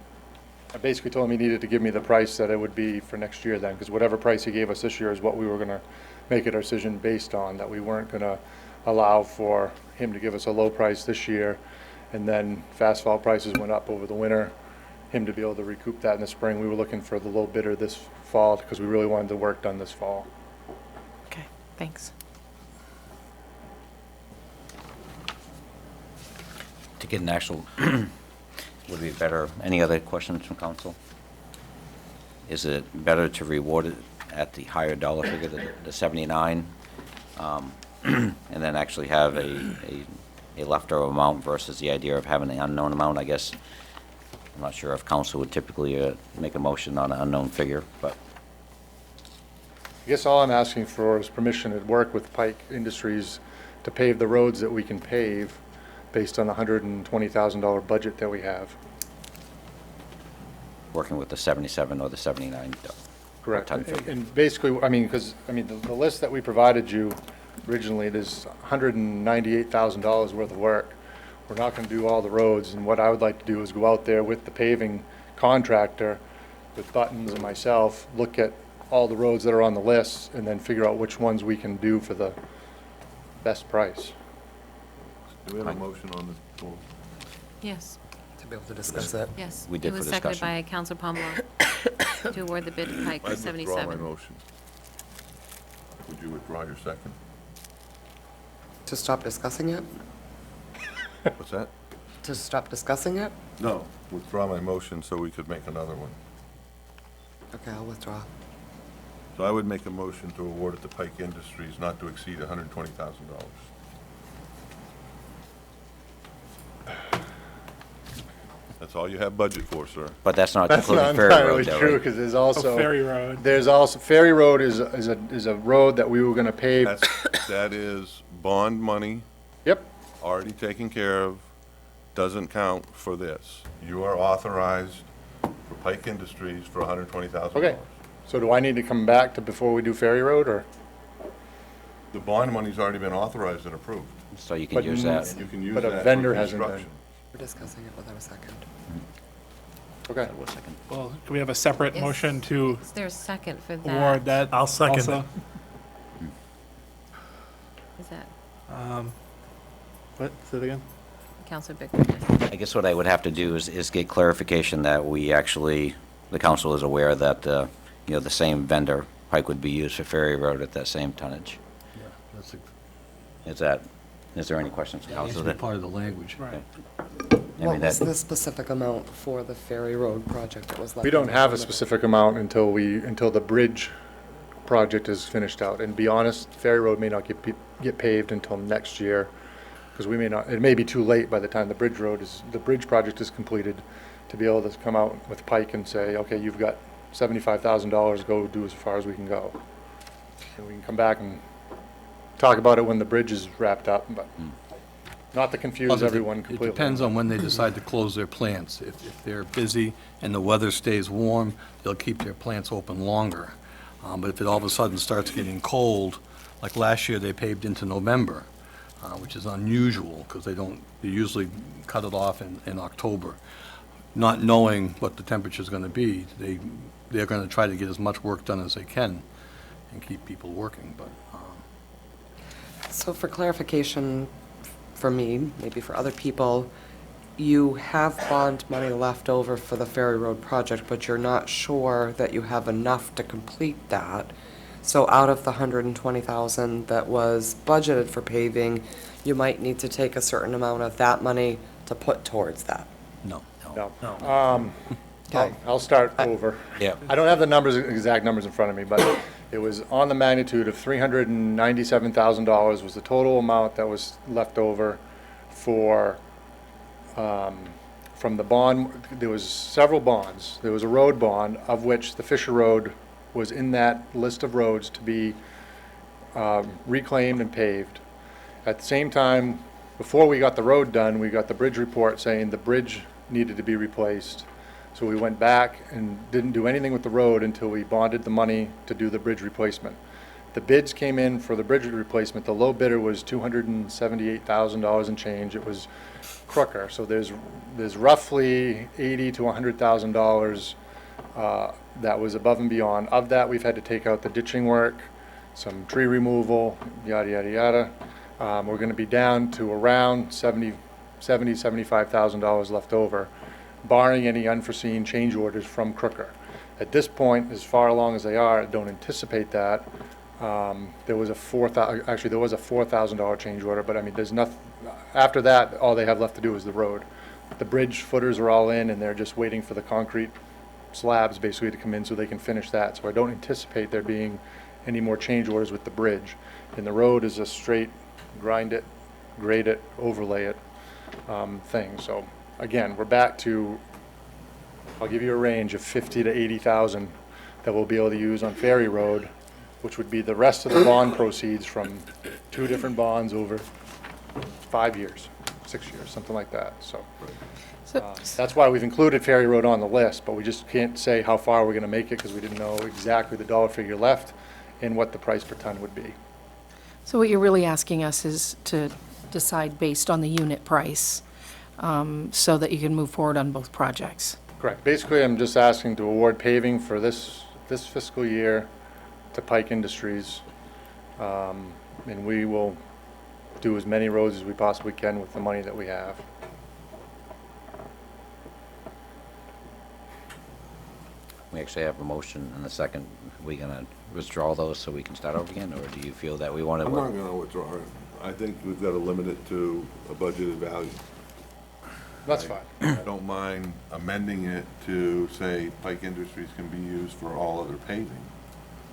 I basically told him he needed to give me the price that it would be for next year then, because whatever price he gave us this year is what we were gonna make a decision based on, that we weren't gonna allow for him to give us a low price this year, and then if asphalt prices went up over the winter, him to be able to recoup that in the spring. We were looking for the low bidder this fall, because we really wanted the work done this fall. Okay, thanks. To get an actual, would be better, any other questions from council? Is it better to reward it at the higher dollar figure, the 79, and then actually have a leftover amount versus the idea of having the unknown amount? I guess, I'm not sure if council would typically make a motion on an unknown figure, but I guess all I'm asking for is permission to work with Pike Industries to pave the roads that we can pave based on the $120,000 budget that we have. working with the 77 or the 79. Correct. type figure. And basically, I mean, because, I mean, the list that we provided you originally, there's $198,000 worth of work. We're not going to do all the roads, and what I would like to do is go out there with the paving contractor, with Buttons and myself, look at all the roads that are on the list, and then figure out which ones we can do for the best price. Do we have a motion on the floor? Yes, To be able to discuss that. yes. We did It was for seconded discussion. by Councilor Pomelo to award the bid to Pike for I'd withdraw my 77. motion. Would you withdraw your second? To stop discussing it? What's that? To stop discussing it? No, withdraw my motion so we could make another one. Okay, I'll withdraw. So I would make a motion to award it to Pike Industries not to exceed $120,000. That's all you have budget for, sir. But that's not That's including not Ferry entirely Road, though, true, right? because there's Oh, also. Ferry Road. There's also, Ferry Road is a road that we were going to pave. That is bond money Yep. already taken care of, doesn't count for this. You are authorized for Pike Industries for $120,000. Okay. So do I need to come back to before we do Ferry Road, or? The bond money's already been authorized and approved. So you can But use that. You can use But a that for vendor hasn't been. construction. We're discussing it without a second. Okay. One second. Well, can we have a separate Is- motion to Is there a second for that? award that? I'll second also? it. Is that What, say it again? Councilor Bickford? I guess what I would have to do is get clarification that we actually, the council is aware that, you know, the same vendor, Pike, would be used for Ferry Road at that same tonnage. Is there any questions from council? part of the language. Right. I What mean, was that- the specific amount for the Ferry Road project that was left? We don't have a unattended? specific amount until the bridge project is finished out. And to be honest, Ferry Road may not get paved until next year, because we may not, it may be too late by the time the bridge project is completed, to be able to come out with Pike and say, okay, you've got $75,000, go do as far as we can go. And we can come back and talk about it when the bridge is wrapped up, but not to confuse everyone completely. It depends on when they decide to close their plants. If they're busy and the weather stays warm, they'll keep their plants open longer. But if it all of a sudden starts getting cold, like last year, they paved into November, which is unusual, because they usually cut it off in October. Not knowing what the temperature's gonna be, they're gonna try to get as much work done as they can and keep people working, but, So for clarification, for me, maybe for other people, you have bond money left over for the Ferry Road project, but you're not sure that you have enough to complete that. So out of the 120,000 that was budgeted for paving, you might need to take a certain amount of that money to put towards that. no. No. Okay. I'll start over. Yeah. I don't have the numbers, exact numbers in front of me, but it was on the magnitude of $397,000 was the total amount that was left over for, from the bond. There was several bonds. There was a road bond, of which the Fisher Road was in that list of roads to be reclaimed and paved. At the same time, before we got the road done, we got the bridge report saying the bridge needed to be replaced. So we went back and didn't do anything with the road until we bonded the money to do the bridge replacement. The bids came in for the bridge replacement. The low bidder was $278,000 and change. It was Crooker. So there's roughly $80,000 to $100,000 that was above and beyond. Of that, we've had to take out the ditching work, some tree removal, yada, yada, yada. We're going to be down to around $75,000 left over, barring any unforeseen change orders from Crooker. At this point, as far along as they are, I don't anticipate that. There was a $4,000 change order, but I mean, there's nothing, after that, all they have left to do is the road. The bridge footers are all in, and they're just waiting for the concrete slabs basically to come in so they can finish that. So I don't anticipate there being any more change orders with the bridge. And the road is a straight grind it, grade it, overlay it thing. So again, we're back to, I'll give you a range of 50 to 80,000 that we'll be able to use on Ferry Road, which would be the rest of the bond proceeds from 2 different bonds over 5 years, 6 years, something like that. So that's why we've included Ferry Road on the list, but we just can't say how far we're going to make it because we didn't know exactly the dollar figure left and what the price per ton would be. So what you're really asking us is to decide based on the unit price, so that you can move forward on both projects. Correct. Basically, I'm just asking to award paving for this fiscal year to Pike Industries, and we will do as many roads as we possibly can with the money that we have. We actually have a motion and a second. Are we going to withdraw those so we can start over again, or do you feel that we want to? I'm not gonna withdraw it. I think we've got to limit it to a budgeted value. That's fine. I don't mind amending it to say Pike Industries can be used for all other paving,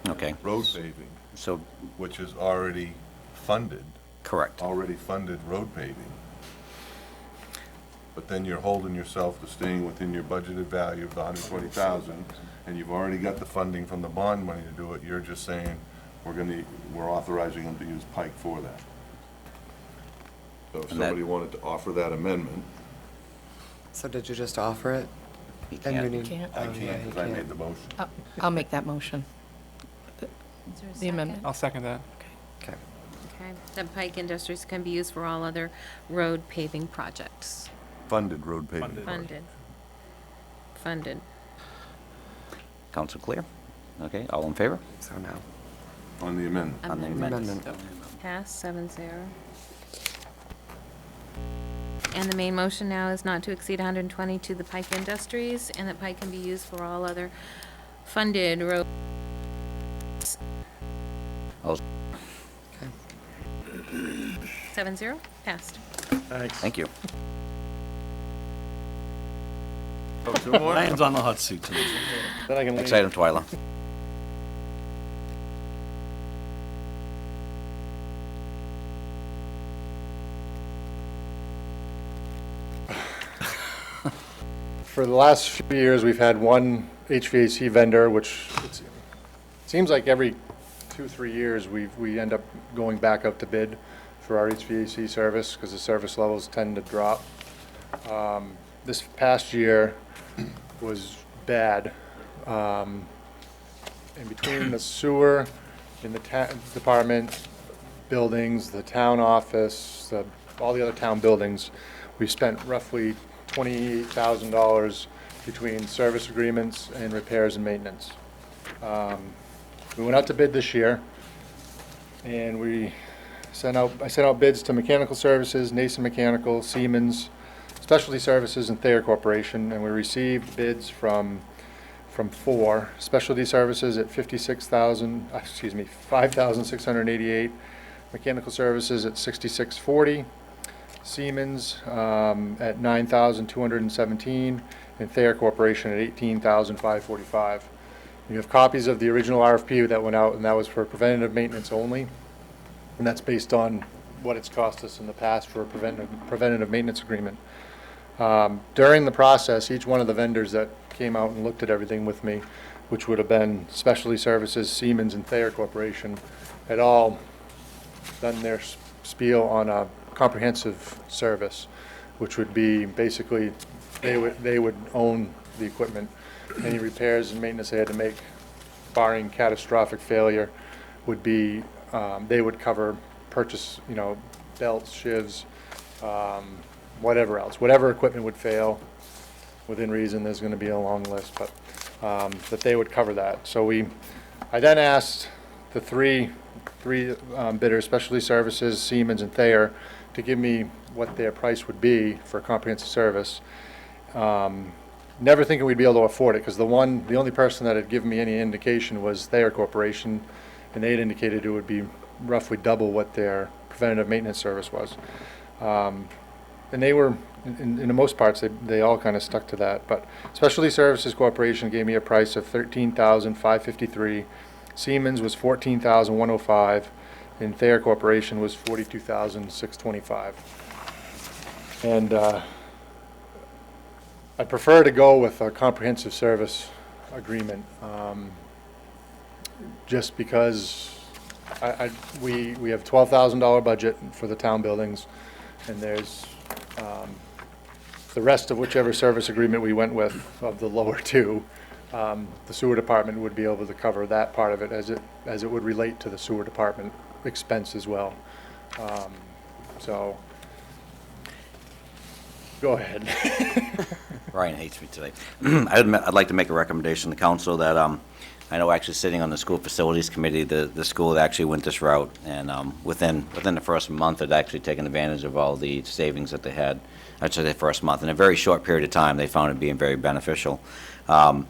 Okay. road paving, So, which is already funded, correct. already funded road paving. But then you're holding yourself to staying within your budgeted value of the 120,000, and you've already got the funding from the bond money to do it. You're just saying, we're authorizing them to use Pike for that. So if And that- somebody wanted to offer that amendment, So did you just offer it? You And you can't. need- Can't. oh, I yeah, can't you because I made the motion. I'll make that motion. The amendment. I'll second that. Okay. Okay, that Pike Industries can be used for all other road paving projects. Funded road paving. Funded. Council clear? Okay, all in favor? So now. On the amendment. On the Amendment. Pass 7-0. And the main motion now is not to exceed 120 to the Pike Industries, and that Pike can be used for all other funded road. All- 7-0, passed. Thank you. Ryan's on the hot seat tonight. Then I can Next leave. item, Twyla. For the last few years, we've had one HVAC vendor, which it seems like every 2-3 years, we end up going back out to bid for our HVAC service because the service levels tend to drop. This past year was bad. In between the sewer in the department buildings, the town office, all the other town buildings, we spent roughly $28,000 between service agreements and repairs and maintenance. We went out to bid this year, and I sent out bids to Mechanical Services, Nason Mechanical, Siemens, Specialty Services, and Thayer Corporation, and we received bids from four. Specialty Services at $5,688, Mechanical Services at $6,640, Siemens at $9,217, and Thayer Corporation at $18,545. You have copies of the original RFP that went out, and that was for preventative maintenance only, and that's based on what it's cost us in the past for a preventative maintenance agreement. During the process, each one of the vendors that came out and looked at everything with me, which would have been Specialty Services, Siemens, and Thayer Corporation, had all done their spiel on a comprehensive service, which would be basically they would own the equipment. Any repairs and maintenance they had to make, barring catastrophic failure, would be they would cover purchase, belts, shivs, whatever else, whatever equipment would fail within reason. There's going to be a long list, but that they would cover that. So I then asked the three bidders, Specialty Services, Siemens, and Thayer, to give me what their price would be for a comprehensive service. Never thinking we'd be able to afford it, because the only person that had given me any indication was Thayer Corporation, and they had indicated it would be roughly double what their preventative maintenance service was. And they were, in the most parts, they all kind of stuck to that. But Specialty Services Corporation gave me a price of $13,553. Siemens was $14,105, and Thayer Corporation was $42,625. And I prefer to go with a comprehensive service agreement, just because we have $12,000 budget for the town buildings, and there's the rest of whichever service agreement we went with of the lower two. The sewer department would be able to cover that part of it as it would relate to the sewer department expense as well. So, go ahead. Ryan hates me today. I'd like to make a recommendation to council that, I know actually sitting on the school facilities committee, the school actually went this route, and within the first month, had actually taken advantage of all the savings that they had. I'd say the first month. In a very short period of time, they found it being very beneficial. I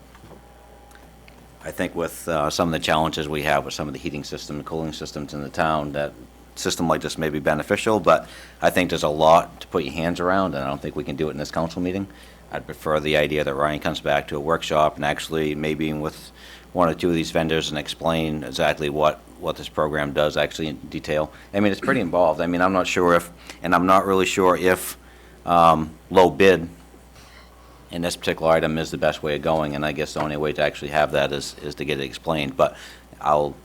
think with some of the challenges we have with some of the heating system and cooling systems in the town, that system like this may be beneficial, but I think there's a lot to put your hands around, and I don't think we can do it in this council meeting. I'd prefer the idea that Ryan comes back to a workshop and actually maybe with one or two of these vendors and explain exactly what this program does actually in detail. I mean, it's pretty involved. I mean, I'm not sure if, and I'm not really sure if low bid in this particular item is the best way of going, and I guess the only way to actually have that is to get it explained. But I'll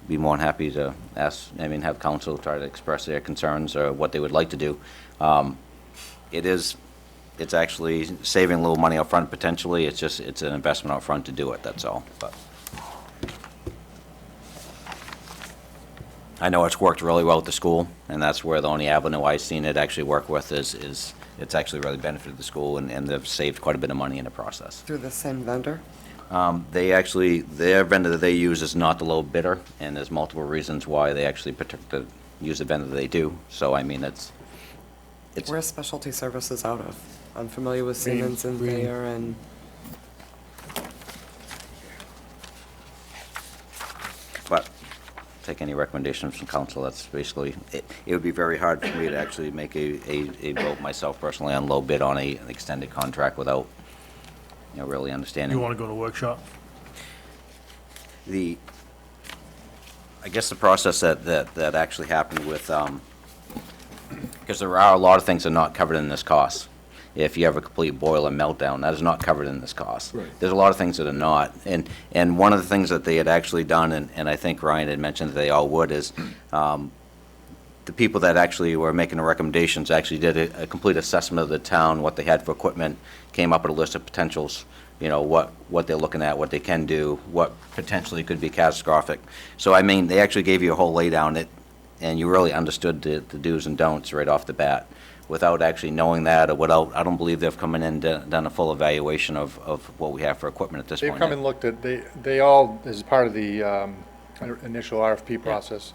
be more than happy to have council try to express their concerns or what they would like to do. It's actually saving a little money up front potentially. It's an investment up front to do it, that's all. But I know it's worked really well at the school, and that's where the only avenue I've seen it actually work with is it's actually really benefited the school, and they've saved quite a bit of money in the process. Through the same vendor? Their vendor that they use is not the low bidder, and there's multiple reasons why they actually use the vendor that they do. So, I mean, it's Where's Specialty Services out of? I'm familiar with Siemens and Thayer and... But take any recommendations from council. That's basically it. It would be very hard for me to actually make a vote myself personally on low bid on an extended contract without really understanding. You want to go to workshop? I guess the process that actually happened with because there are a lot of things that are not covered in this cost. If you have a complete boiler meltdown, that is not covered in this cost. Right. There's a lot of things that are not. And one of the things that they had actually done, and I think Ryan had mentioned that they all would, is the people that actually were making the recommendations actually did a complete assessment of the town, what they had for equipment, came up with a list of potentials, what they're looking at, what they can do, what potentially could be catastrophic. So, I mean, they actually gave you a whole laydown, and you really understood the do's and don'ts right off the bat. without actually knowing that, or without, I don't believe they've come in and done a full evaluation of what we have for equipment at this point. They've come and looked at, they all, as part of the initial RFP process,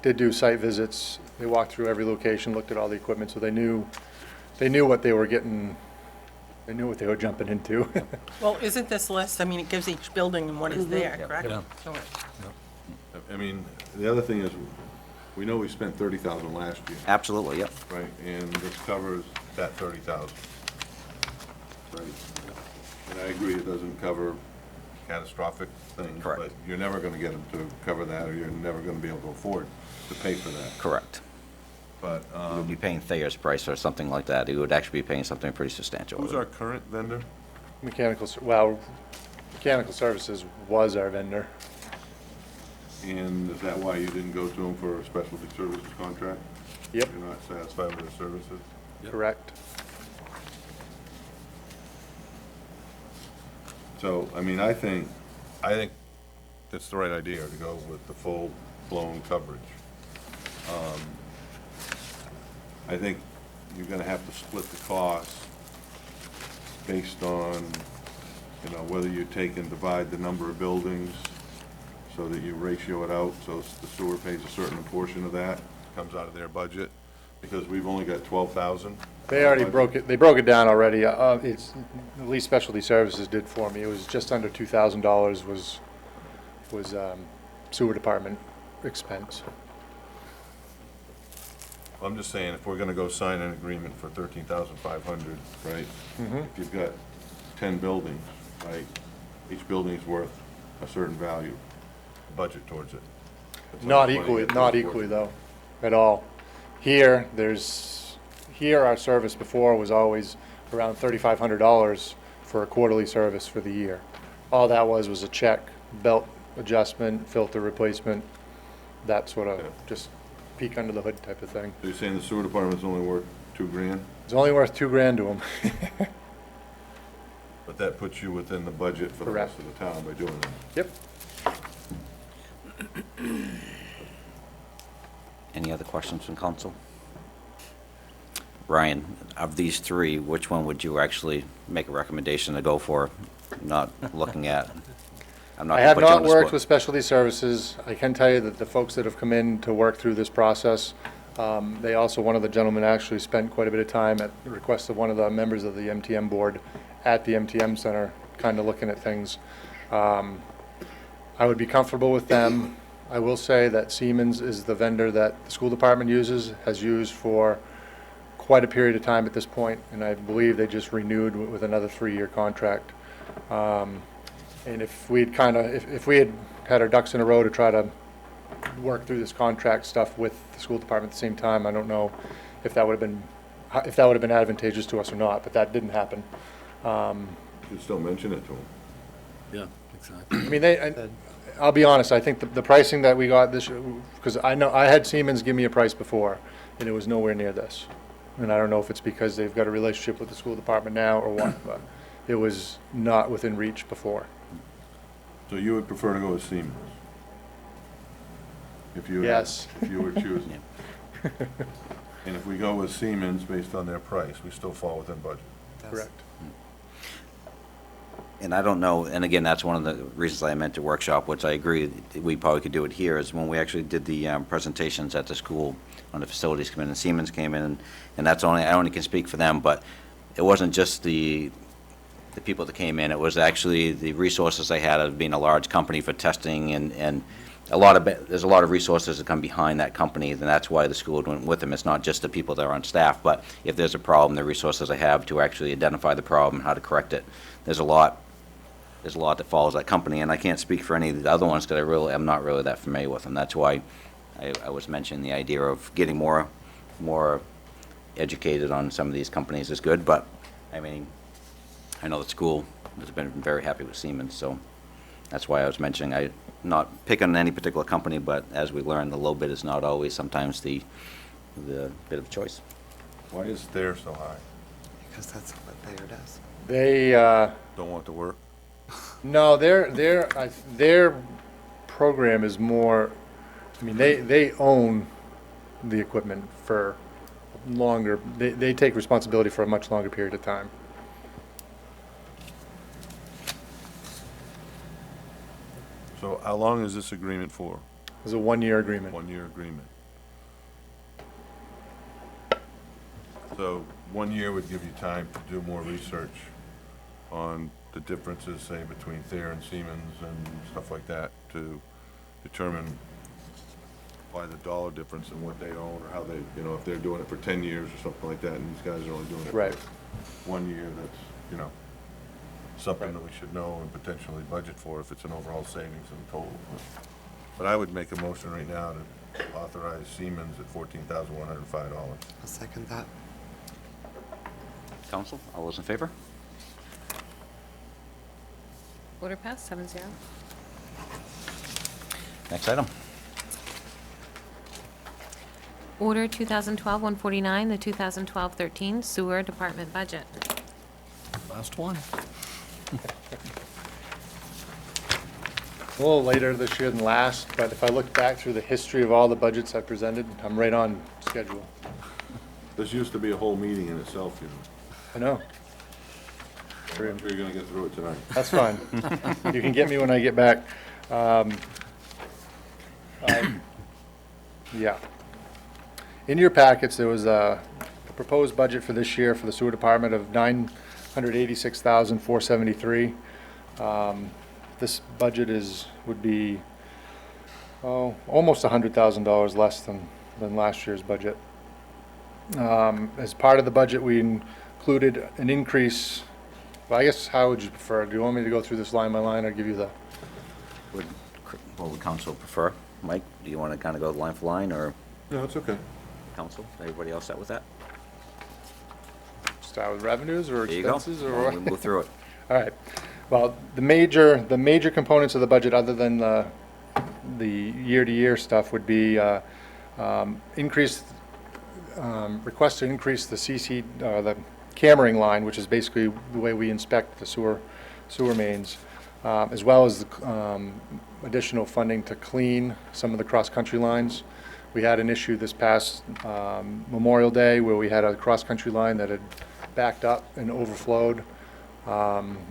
did do site visits. They walked through every location, looked at all the equipment, so they knew what they were getting, they knew what they were jumping into. Well, isn't this list, I mean, it gives each building and what is there, correct? Yeah. So I mean, the other thing is, we know we spent 30,000 last year, Absolutely, yep. right? And this covers that 30,000. Right? And I agree, it doesn't cover catastrophic things. Correct. But you're never gonna get them to cover that, or you're never gonna be able to afford to pay for that. Correct. But, We would be paying Thayer's price or something like that. He would actually be paying something pretty substantial. who's our current vendor? Mechanical Services was our vendor. And is that why you didn't go to them for a specialty services contract? Yep. You're not satisfied with their services? Correct. So, I mean, I think it's the right idea to go with the full-blown coverage. I think you're gonna have to split the costs based on, whether you take and divide the number of buildings so that you ratio it out, so the sewer pays a certain portion of that, comes out of their budget, because we've only got 12,000. They already broke it down already. It's, at least Specialty Services did for me. It was just under $2,000 was sewer department expense. I'm just saying, if we're gonna go sign an agreement for 13,500, right? If you've got 10 buildings, right, each building's worth a certain value, budget towards it. It's Not money equally, that's not worth equally it. though, at all. Here our service before was always around $3,500 for a quarterly service for the year. All that was a check, belt adjustment, filter replacement, that sort of just peek under the hood type of thing. So you're saying the sewer department's only worth $2,000, It's only worth $2,000 to them. but that puts you within the budget for the rest Correct. of the town by doing that. Yep. Any other questions from council? Ryan, of these three, which one would you actually make a recommendation to go for, not looking at? I'm not I gonna have put you on not the worked spot. with Specialty Services. I can tell you that the folks that have come in to work through this process, they also, one of the gentlemen actually spent quite a bit of time at the request of one of the members of the MTM board at the MTM Center, kind of looking at things. I would be comfortable with them. I will say that Siemens is the vendor that the school department uses, has used for quite a period of time at this point, and I believe they just renewed with another 3-year contract. And if we'd if we had our ducks in a row to try to work through this contract stuff with the school department at the same time, I don't know if that would have been advantageous to us or not, but that didn't happen. You should still mention it to them. Yeah, exactly. I mean, I'll be honest, I think the pricing that we got this, because I know, I had Siemens give me a price before, and it was nowhere near this. And I don't know if it's because they've got a relationship with the school department now or what, but it was not within reach before. So you would prefer to go with Siemens? If you Yes. If you were choosing. And if we go with Siemens based on their price, we still fall within budget. Correct. And I don't know, and again, that's one of the reasons I meant to workshop, which I agree, we probably could do it here, is when we actually did the presentations at the school on the facilities committee, and Siemens came in, and that's only, I only can speak for them, but it wasn't just the people that came in, it was actually the resources they had of being a large company for testing, and there's a lot of resources that come behind that company, and that's why the school went with them. It's not just the people that are on staff, but if there's a problem, the resources they have to actually identify the problem and how to correct it. There's a lot that follows that company, and I can't speak for any of the other ones because I'm not really that familiar with them. That's why I was mentioning the idea of getting more educated on some of these companies is good, but, I mean, I know the school has been very happy with Siemens, so that's why I was mentioning, I'm not picking on any particular company, but as we learn, the low bid is not always sometimes the bid of choice. Why is theirs so high? Because that's what Bayer does. They, Don't want to work? no, their program is more, I mean, they own the equipment for longer, they take responsibility for a much longer period of time. So how long is this agreement for? It's a one-year agreement. One-year agreement. So 1 year would give you time to do more research on the differences, say, between Thayer and Siemens and stuff like that, to determine why the dollar difference in what they own, or how they, you know, if they're doing it for 10 years or something like that, and these guys are only doing it Right. for 1 year, that's, you know, something that we should know and potentially budget for if it's an overall savings in total. But I would make a motion right now to authorize Siemens at $14,105. I'll second that. Council, all those in favor? Order passed, 7-0. Next item. Order 2012-149, the 2012-13 Sewer Department Budget. Last one. A little later this year than last, but if I look back through the history of all the budgets I've presented, I'm right on schedule. This used to be a whole meeting in itself, you know. I know. I'm sure you're gonna get through it tonight. That's fine. You can get me when I get back. Yeah. In your packets, there was a proposed budget for this year for the sewer department of $986,473. This budget would be, almost $100,000 less than last year's budget. As part of the budget, we included an increase. Well, I guess, how would you prefer? Do you want me to go through this line by line, or give you the? What would council prefer? Mike, do you want to kind of go line for line, or No, it's okay. council? Everybody else set with that? Start with revenues or There you go. expenses, or Well, what? we'll go through it. All right. Well, the major components of the budget, other than the year-to-year stuff, would be request to increase the the cammering line, which is basically the way we inspect the sewer mains, as well as the additional funding to clean some of the cross-country lines. We had an issue this past Memorial Day where we had a cross-country line that had backed up and overflowed.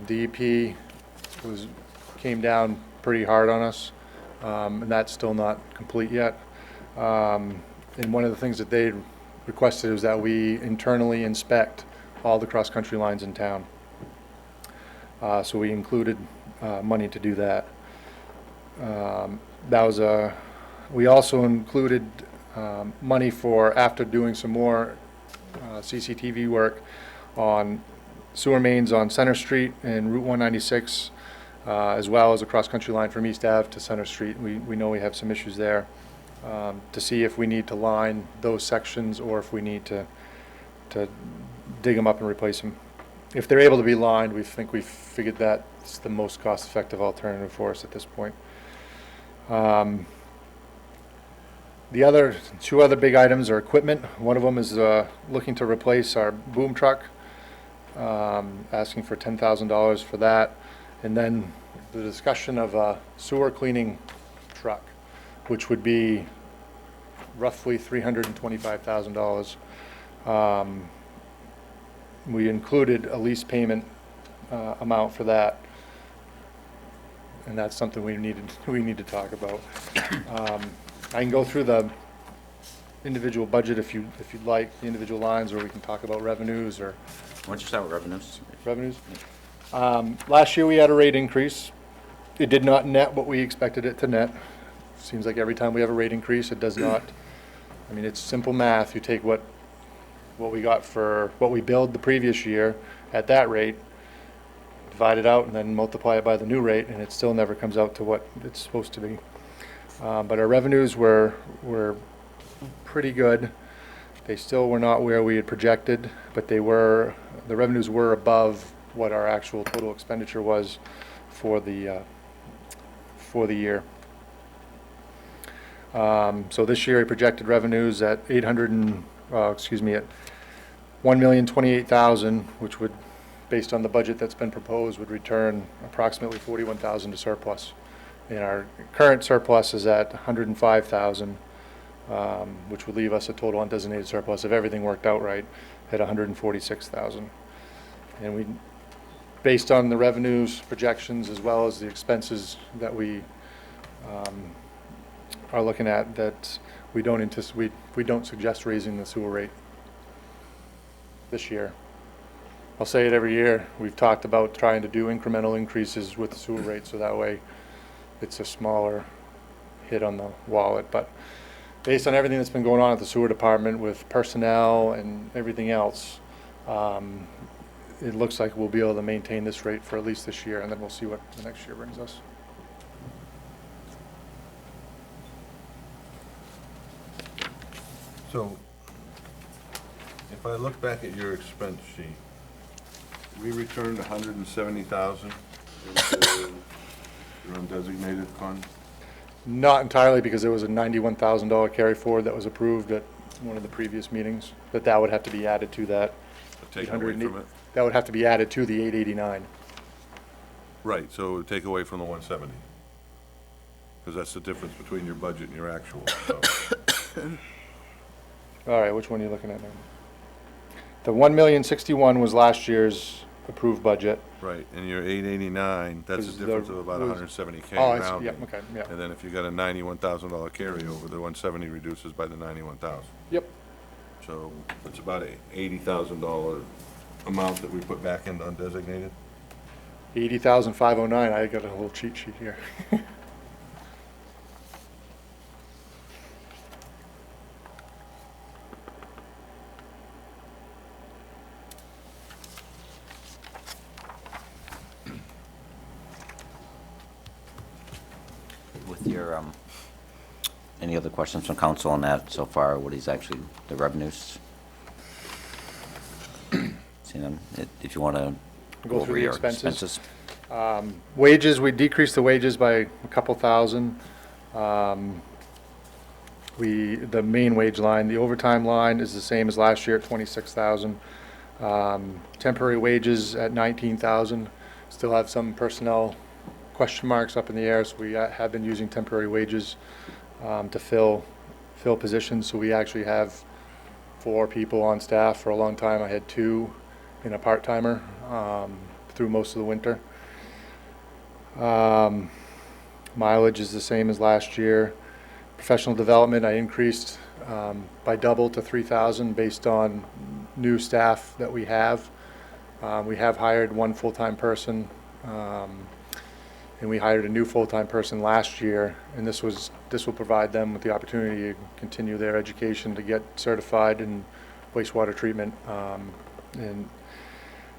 DEP came down pretty hard on us, and that's still not complete yet. And one of the things that they requested is that we internally inspect all the cross-country lines in town. So we included money to do that. We also included money for, after doing some more CCTV work on sewer mains on Center Street and Route 196, as well as a cross-country line from East Ave to Center Street. We know we have some issues there, to see if we need to line those sections or if we need to dig them up and replace them. If they're able to be lined, we think we've figured that's the most cost-effective alternative for us at this point. The two other big items are equipment. One of them is looking to replace our boom truck, asking for $10,000 for that. And then the discussion of a sewer cleaning truck, which would be roughly $325,000. We included a lease payment amount for that, and that's something we need to talk about. I can go through the individual budget if you'd like, the individual lines, or we can talk about revenues, or. Why don't you start with revenues? Revenues? Last year we had a rate increase. It did not net what we expected it to net. Seems like every time we have a rate increase, it does not. I mean, it's simple math. You take what we got for what we billed the previous year at that rate, divide it out, and then multiply it by the new rate, and it still never comes out to what it's supposed to be. But our revenues were pretty good. They still were not where we had projected, but the revenues were above what our actual total expenditure was for the year. So this year, we projected revenues at at $1,028,000, which would, based on the budget that's been proposed, would return approximately $41,000 to surplus. And our current surplus is at $105,000, which would leave us a total undesignated surplus, if everything worked out right, at 146,000. And we, based on the revenues projections as well as the expenses that we are looking at, that we don't anticipate, we don't suggest raising the sewer rate this year. I'll say it every year. We've talked about trying to do incremental increases with the sewer rate, so that way it's a smaller hit on the wallet. But based on everything that's been going on at the sewer department with personnel and everything else, it looks like we'll be able to maintain this rate for at least this year, and then we'll see what the next year brings us. So, if I look back at your expense sheet, we returned 170,000 into your undesignated fund? Not entirely, because there was a $91,000 carry forward that was approved at one of the previous meetings, that would have to be added to that. Take away from it? That would have to be added to the 889. Right, so it would take away from the 170. Because that's the difference between your budget and your actual, so. All right, which one are you looking at now? The 1,061,000 was last year's approved budget. Right, and your 889, that's a Was difference the- of about was- 170K Oh, I see, rounding. yep, okay, yeah. And then if you got a $91,000 carryover, the 170 reduces by the 91,000. Yep. So it's about a $80,000 amount that we put back into undesignated? 80,509. I got a little cheat sheet here. With your, any other questions from council on that so far, what is actually the revenues? See them, if you want to Go through over the your expenses. Wages, we decreased the wages by a couple thousand. The main wage line, the overtime line is the same as last year at 26,000. Temporary wages at 19,000. Still have some personnel question marks up in the air, so we have been using temporary wages to fill positions. So we actually have 4 people on staff. For a long time, I had 2 and a part-timer through most of the winter. Mileage is the same as last year. Professional development, I increased by double to 3,000 based on new staff that we have. We have hired 1 full-time person, and we hired a new full-time person last year, and this will provide them with the opportunity to continue their education to get certified in wastewater treatment, and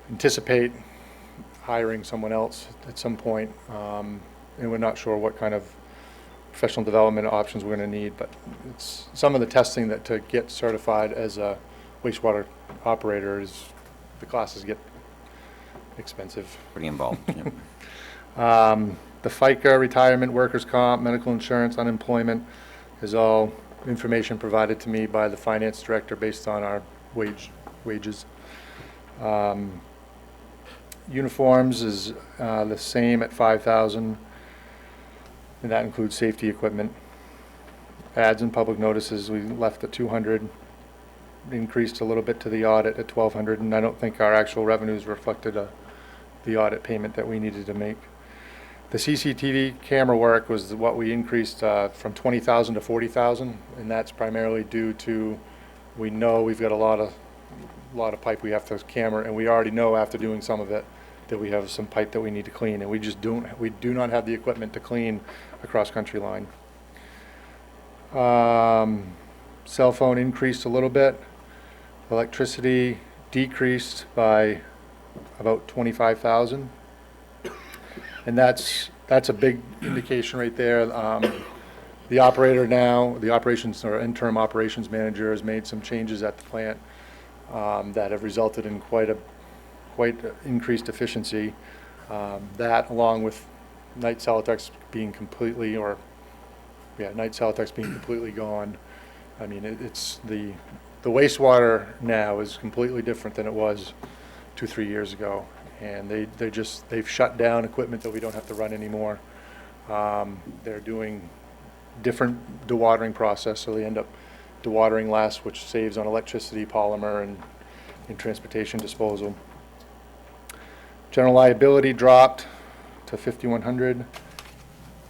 anticipate hiring someone else at some point, and we're not sure what kind of professional development options we're going to need, but it's some of the testing that to get certified as a wastewater operator is, the classes get expensive. Pretty involved, yeah. The FICA, retirement, workers' comp, medical insurance, unemployment is all information provided to me by the finance director based on our wages. Uniforms is the same at 5,000, and that includes safety equipment. Ads and public notices, we left at 200, increased a little bit to the audit at 1,200, and I don't think our actual revenues reflected the audit payment that we needed to make. The CCTV camera work was what we increased from 20,000 to 40,000, and that's primarily due to, we know we've got a lot of pipe we have to camera, and we already know after doing some of it that we have some pipe that we need to clean, and we do not have the equipment to clean a cross-country line. Cell phone increased a little bit. Electricity decreased by about 25,000. And that's a big indication right there. The operator now, the operations or interim operations manager has made some changes at the plant that have resulted in quite increased efficiency. That, along with night Celotex being completely, night Celotex being completely gone. I mean, it's the wastewater now is completely different than it was 2-3 years ago, and they've shut down equipment that we don't have to run anymore. They're doing different dewatering process, so they end up dewatering less, which saves on electricity, polymer, and transportation disposal. General liability dropped to 5,100.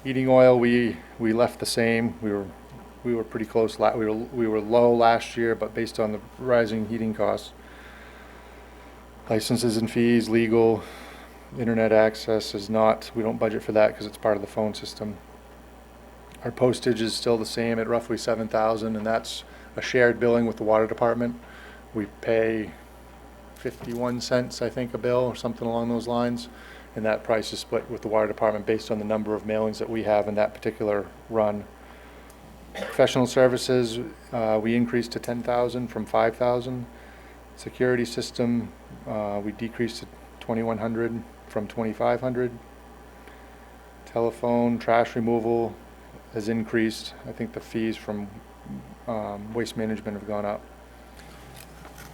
Heating oil, we left the same. We were pretty close. We were low last year, but based on the rising heating costs. Licenses and fees, legal, internet access is not, we don't budget for that because it's part of the phone system. Our postage is still the same at roughly 7,000, and that's a shared billing with the water department. We pay 51 cents, I think, a bill or something along those lines, and that price is split with the water department based on the number of mailings that we have in that particular run. Professional services, we increased to 10,000 from 5,000. Security system, we decreased to 2,100 from 2,500. Telephone, trash removal has increased. I think the fees from waste management have gone up.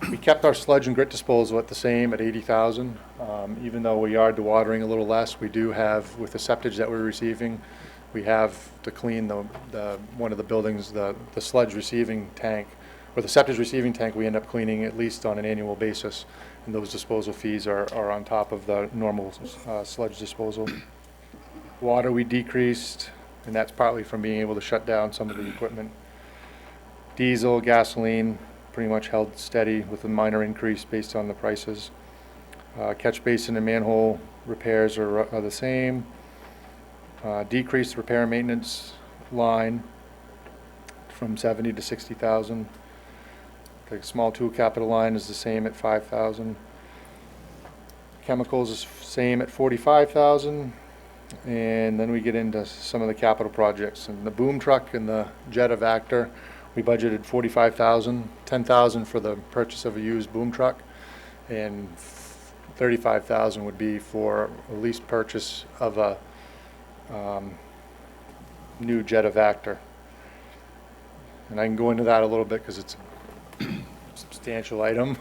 We kept our sludge and grit disposal at the same at 80,000. Even though we are dewatering a little less, we do have, with the septage that we're receiving, we have to clean one of the buildings, the sludge receiving tank, or the septage receiving tank. We end up cleaning at least on an annual basis, and those disposal fees are on top of the normal sludge disposal. Water we decreased, and that's partly from being able to shut down some of the equipment. Diesel, gasoline, pretty much held steady with a minor increase based on the prices. Catch basin and manhole repairs are the same. Decreased repair and maintenance line from 70 to 60,000. The small tool capital line is the same at 5,000. Chemicals is same at 45,000. And then we get into some of the capital projects. And the boom truck and the jet evactor, we budgeted 45,000, 10,000 for the purchase of a used boom truck, and 35,000 would be for a lease purchase of a new jet evactor. And I can go into that a little bit because it's a substantial item.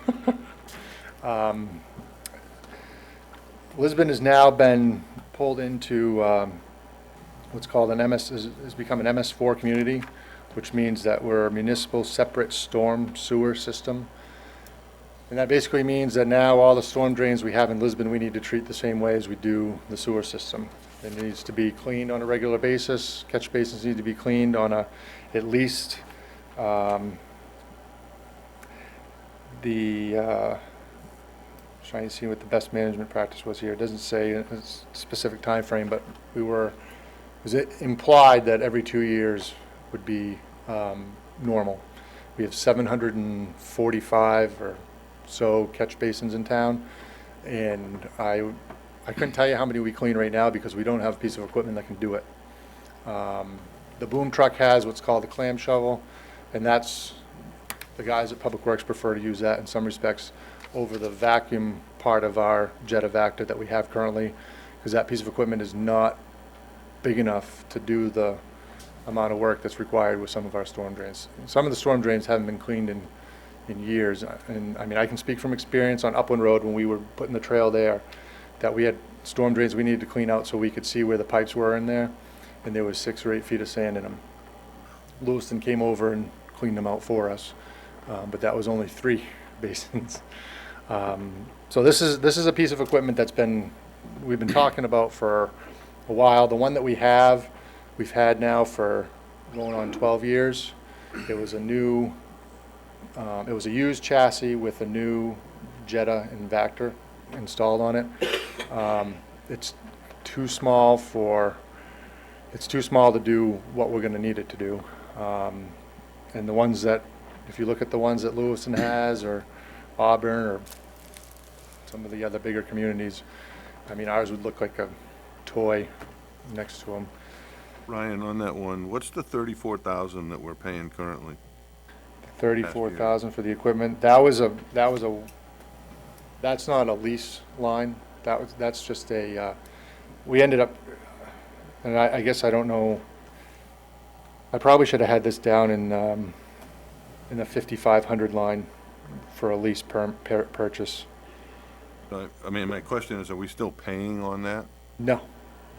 Lisbon has now been pulled into what's called an has become an MS4 community, which means that we're a municipal separate storm sewer system. And that basically means that now all the storm drains we have in Lisbon, we need to treat the same way as we do the sewer system. It needs to be cleaned on a regular basis. Catch basins need to be cleaned on at least trying to see what the best management practice was here. It doesn't say a specific time frame, but was it implied that every 2 years would be normal. We have 745 or so catch basins in town, and I couldn't tell you how many we clean right now because we don't have a piece of equipment that can do it. The boom truck has what's called a clam shovel, and that's the guys at Public Works prefer to use that in some respects over the vacuum part of our jet evactor that we have currently, because that piece of equipment is not big enough to do the amount of work that's required with some of our storm drains. Some of the storm drains haven't been cleaned in years, and I mean, I can speak from experience on Upland Road when we were putting the trail there, that we had storm drains we needed to clean out so we could see where the pipes were in there, and there was 6 or 8 feet of sand in them. Lewiston came over and cleaned them out for us, but that was only 3 basins. So this is a piece of equipment we've been talking about for a while. The one that we've had now for going on 12 years. It was a used chassis with a new Jetta and Vector installed on it. It's too small to do what we're going to need it to do. And the ones that, if you look at the ones that Lewiston has, or Auburn, or some of the other bigger communities, I mean, ours would look like a toy next to them. Ryan, on that one, what's the 34,000 that we're paying currently? 34,000 for the equipment. That's not a lease line. That's just we ended up, and I guess I don't know, I probably should have had this down in the 5,500 line for a lease purchase. I mean, my question is, are we still paying on that? No.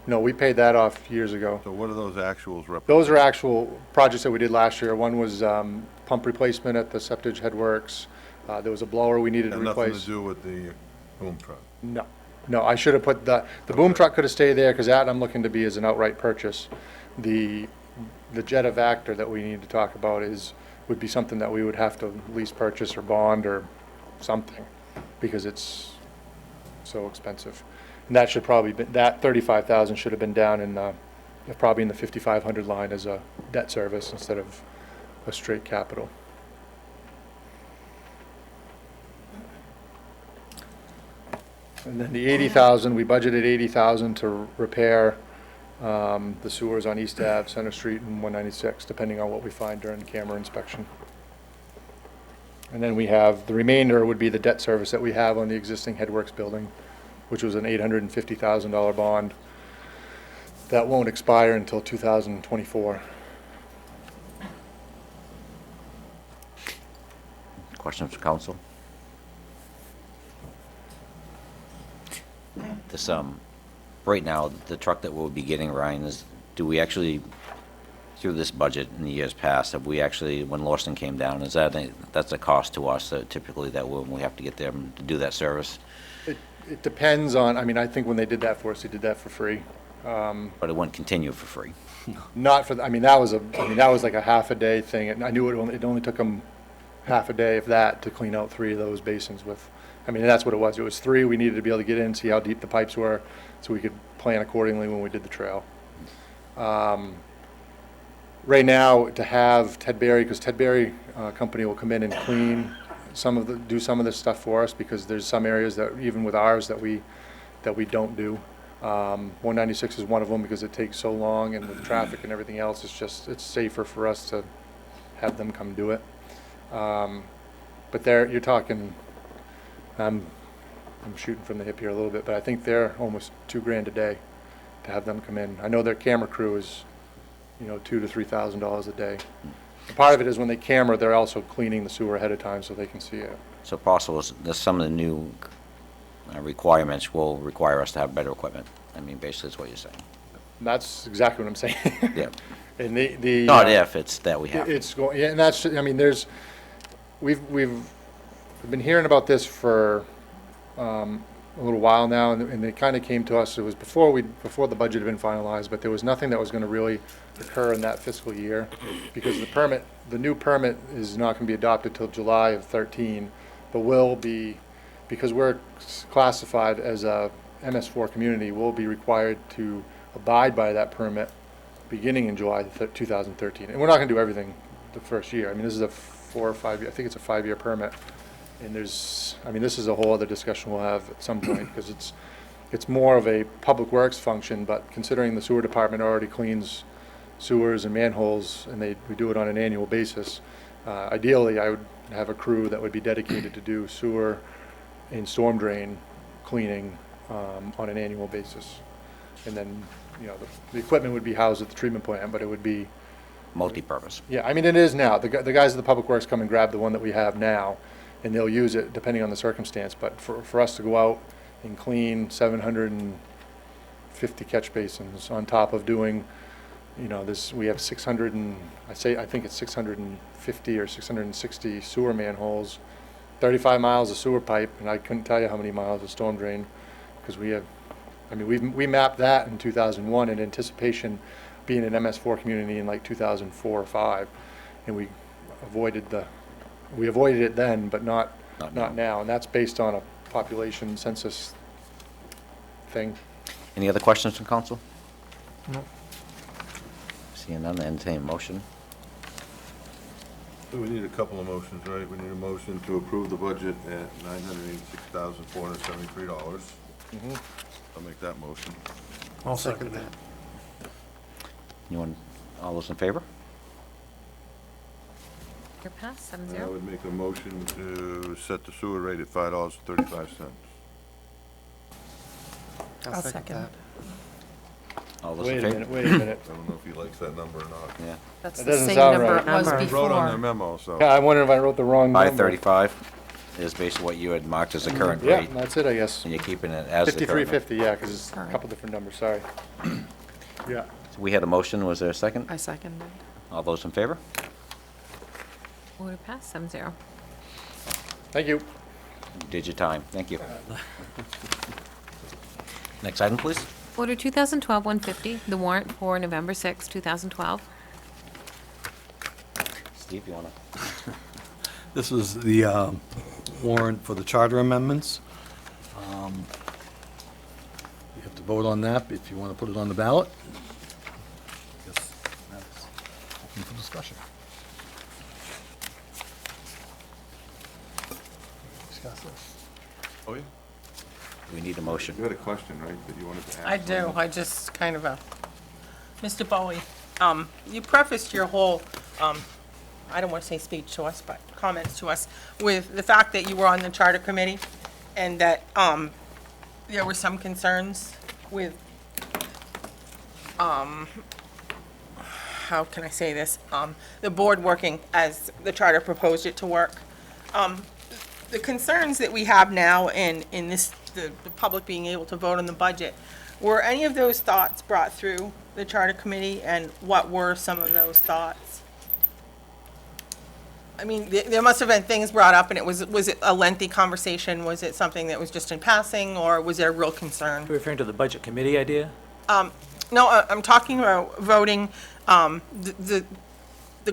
No, we paid that off years ago. So what are those actuals represent? Those are actual projects that we did last year. One was pump replacement at the septic headworks. There was a blower we needed to And nothing replace. to do with the boom truck? No, no, I should have put the boom truck could have stayed there, because that I'm looking to be as an outright purchase. The Jetta Vector that we need to talk about would be something that we would have to lease purchase or bond or something, because it's so expensive. And that should probably be, that 35,000 should have been down in probably in the 5,500 line as a debt service instead of a straight capital. And then the 80,000, we budgeted 80,000 to repair the sewers on East Ave, Center Street, and 196, depending on what we find during the camera inspection. And then we have, the remainder would be the debt service that we have on the existing Headworks building, which was an $850,000 bond. That won't expire until 2024. Questions for council? This, right now, the truck that we'll be getting, Ryan, do we actually, through this budget in the years past, have we actually, when Lawson came down, that's a cost to us typically that we have to get them to do that service? It depends on, I mean, I think when they did that for us, they did that for free. But it wouldn't continue for free? Not for, I mean, that was like a half a day thing, and I knew it only took them half a day, if that, to clean out 3 of those basins with, I mean, that's what it was. It was 3, we needed to be able to get in, see how deep the pipes were, so we could plan accordingly when we did the trail. Right now, to have Ted Berry, because Ted Berry Company will come in and clean do some of this stuff for us, because there's some areas that, even with ours, that we don't do. 196 is one of them, because it takes so long, and with traffic and everything else, it's safer for us to have them come do it. But you're talking, I'm shooting from the hip here a little bit, but I think they're almost $2,000 a day to have them come in. I know their camera crew is, $2,000 to $3,000 a day. Part of it is when they camera, they're also cleaning the sewer ahead of time so they can see it. So possible, some of the new requirements will require us to have better equipment. I mean, basically, that's what you're saying. That's exactly what I'm saying. Yeah. And the Not if, it's that we have. It's going, yeah, and that's, I mean, we've been hearing about this for a little while now, and they kind of came to us, it was before the budget had been finalized, but there was nothing that was going to really occur in that fiscal year, because the new permit is not going to be adopted till July of 13, but will be, because we're classified as a MS4 community, we'll be required to abide by that permit beginning in July 2013. And we're not going to do everything the first year. I mean, this is a 4 or 5 year, I think it's a 5-year permit. And this is a whole other discussion we'll have at some point, because it's more of a public works function, but considering the sewer department already cleans sewers and manholes, and we do it on an annual basis, ideally I would have a crew that would be dedicated to do sewer and storm drain cleaning on an annual basis. And then, the equipment would be housed at the treatment plant, but it would be multi-purpose. Yeah, I mean, it is now. The guys at the Public Works come and grab the one that we have now, and they'll use it depending on the circumstance. But for us to go out and clean 750 catch basins on top of doing, we have 600 and I think it's 650 or 660 sewer manholes, 35 miles of sewer pipe, and I couldn't tell you how many miles of storm drain, because we mapped that in 2001 in anticipation being an MS4 community in like 2004 or 5, and we avoided it then, but not now, and that's based on a population census thing. Any other questions from council? No. Seeing none, entertain a motion. So we need a couple of motions, right? We need a motion to approve the budget at $986,473. Mm-hmm. I'll make that motion. I'll second that. All those in favor? You're passed, And I 7-0. would make a motion to set the sewer rate at $5.35. I'll second that. All those Wait in a favor? minute. I don't know if he likes that number or not. Yeah. That's That the doesn't same sound number right. it was I wrote on their before. memo, so. Yeah, I wonder if I wrote the wrong number. 535. is based on what you had marked as the current Yeah, rate, that's it, I guess. and you're keeping it as the current. 5350, yeah, because it's a couple different numbers, sorry. Yeah. We had a motion, was there a second? I second it. All those in favor? Order passed, 7-0. Thank you. You did your time, thank you. Next item, please. Order 2012-150, the warrant for November 6, 2012. Steve, you want to? This is the warrant for the charter amendments. You have to vote on that if you want to put it on the ballot. Yes, that's open for discussion. Discuss this. Oh, yeah? We need a motion. You had a question, right, that you wanted to ask? I do, I just kind of, Mr. Bowie, you prefaced your whole, I don't want to say speech to us, but comments to us, with the fact that you were on the charter committee, and that, there were some concerns with, how can I say this? The board working as the charter proposed it to work. The concerns that we have now in this, the public being able to vote on the budget, were any of those thoughts brought through the charter committee, and what were some of those thoughts? I mean, there must have been things brought up, and was it a lengthy conversation? Was it something that was just in passing, or was there a real concern? You're referring to the budget committee idea? No, I'm talking about voting, the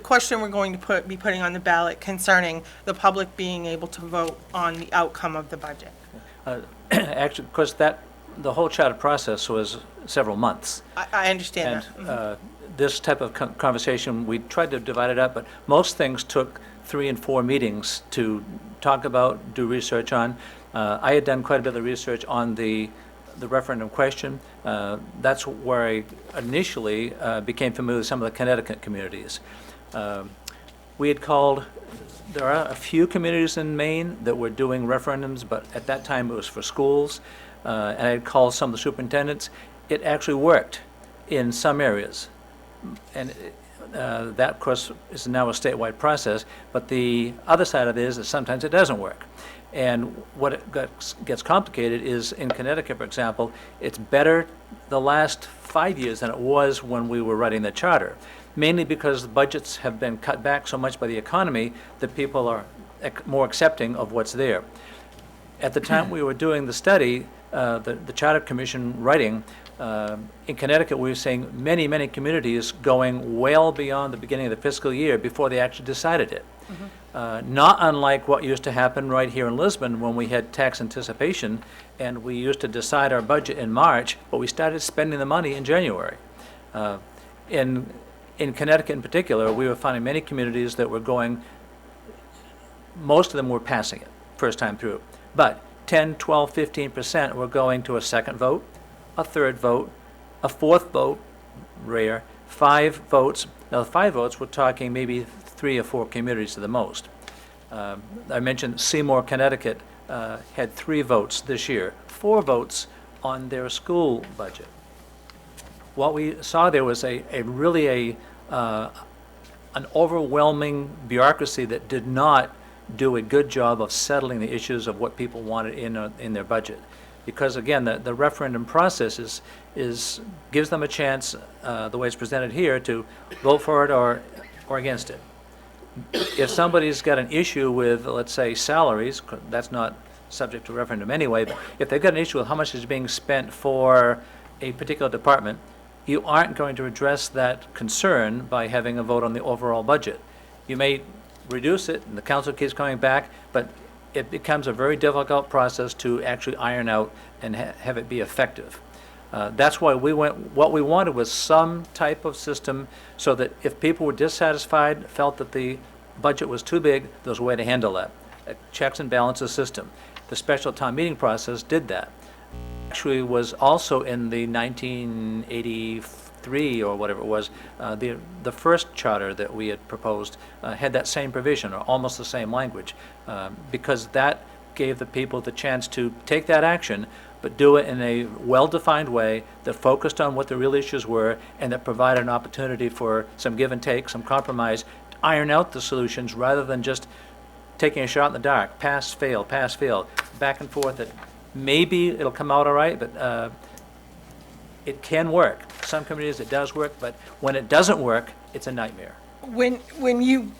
question we're going to be putting on the ballot concerning the public being able to vote on the outcome of the budget. Actually, because the whole charter process was several months. I understand And that. this type of conversation, we tried to divide it up, but most things took 3 and 4 meetings to talk about, do research on. I had done quite a bit of research on the referendum question. That's where I initially became familiar with some of the Connecticut communities. We had called, there are a few communities in Maine that were doing referendums, but at that time it was for schools. And I had called some of the superintendents. It actually worked in some areas. And that, of course, is now a statewide process. But the other side of it is that sometimes it doesn't work. And what it gets complicated is, in Connecticut, for example, it's better the last 5 years than it was when we were writing the charter, mainly because the budgets have been cut back so much by the economy that people are more accepting of what's there. At the time we were doing the study, the Charter Commission writing, in Connecticut, we were seeing many, many communities going well beyond the beginning of the fiscal year before they actually decided it. Not unlike what used to happen right here in Lisbon when we had tax anticipation, and we used to decide our budget in March, but we started spending the money in January. In Connecticut in particular, we were finding many communities that were going, most of them were passing it first time through, but 10, 12, 15% were going to a second vote, a third vote, a fourth vote, rare, 5 votes. Now, the 5 votes, we're talking maybe 3 or 4 communities at the most. I mentioned Seymour, Connecticut had 3 votes this year, 4 votes on their school budget. What we saw there was an overwhelming bureaucracy that did not do a good job of settling the issues of what people wanted in their budget. Because again, the referendum process gives them a chance, the way it's presented here, to vote for it or against it. If somebody's got an issue with, let's say, salaries, that's not subject to referendum anyway, but if they've got an issue with how much is being spent for a particular department, you aren't going to address that concern by having a vote on the overall budget. You may reduce it, and the council keeps coming back, but it becomes a very difficult process to actually iron out and have it be effective. That's why what we wanted was some type of system so that if people were dissatisfied, felt that the budget was too big, there was a way to handle that. A checks and balances system. The special town meeting process did that. Actually was also in the 1983 or whatever it was, the first charter that we had proposed had that same provision or almost the same language, because that gave the people the chance to take that action, but do it in a well-defined way that focused on what the real issues were and that provided an opportunity for some give and take, some compromise, to iron out the solutions rather than just taking a shot in the dark, pass, fail, back and forth, that maybe it'll come out all right, but it can work. Some communities it does work, but when it doesn't work, it's a nightmare. When you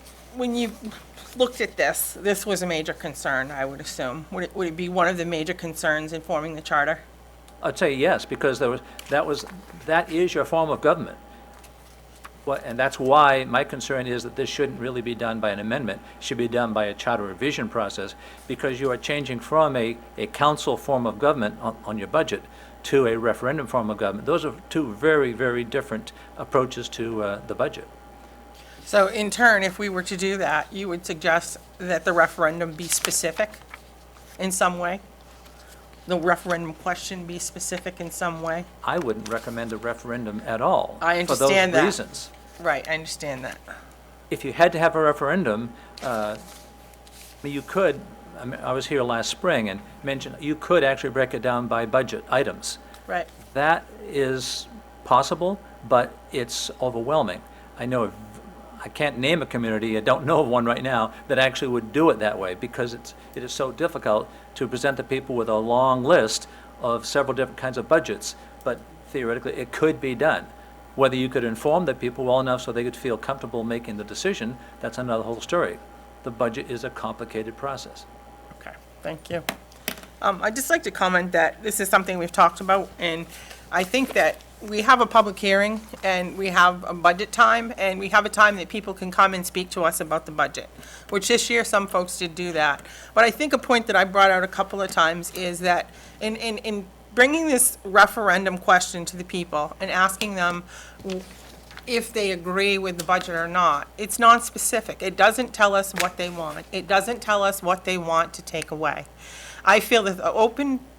looked at this was a major concern, I would assume. Would it be one of the major concerns in forming the charter? I'd say yes, because that is your form of government. And that's why my concern is that this shouldn't really be done by an amendment. It should be done by a charter revision process, because you are changing from a council form of government on your budget to a referendum form of government. Those are two very, very different approaches to the budget. So in turn, if we were to do that, you would suggest that the referendum be specific in some way? The referendum question be specific in some way? I wouldn't recommend a referendum at all. I understand that. For those reasons. Right, I understand that. If you had to have a referendum, you could, I was here last spring and mentioned, you could actually break it down by budget items. Right. That is possible, but it's overwhelming. I can't name a community, I don't know of one right now, that actually would do it that way, because it is so difficult to present the people with a long list of several different kinds of budgets. But theoretically, it could be done. Whether you could inform the people well enough so they could feel comfortable making the decision, that's another whole story. The budget is a complicated process. Okay, thank you. I'd just like to comment that this is something we've talked about, and I think that we have a public hearing, and we have a budget time, and we have a time that people can come and speak to us about the budget, which this year some folks did do that. But I think a point that I brought out a couple of times is that in bringing this referendum question to the people and asking them if they agree with the budget or not, it's non-specific. It doesn't tell us what they want. It doesn't tell us what they want to take away. I feel that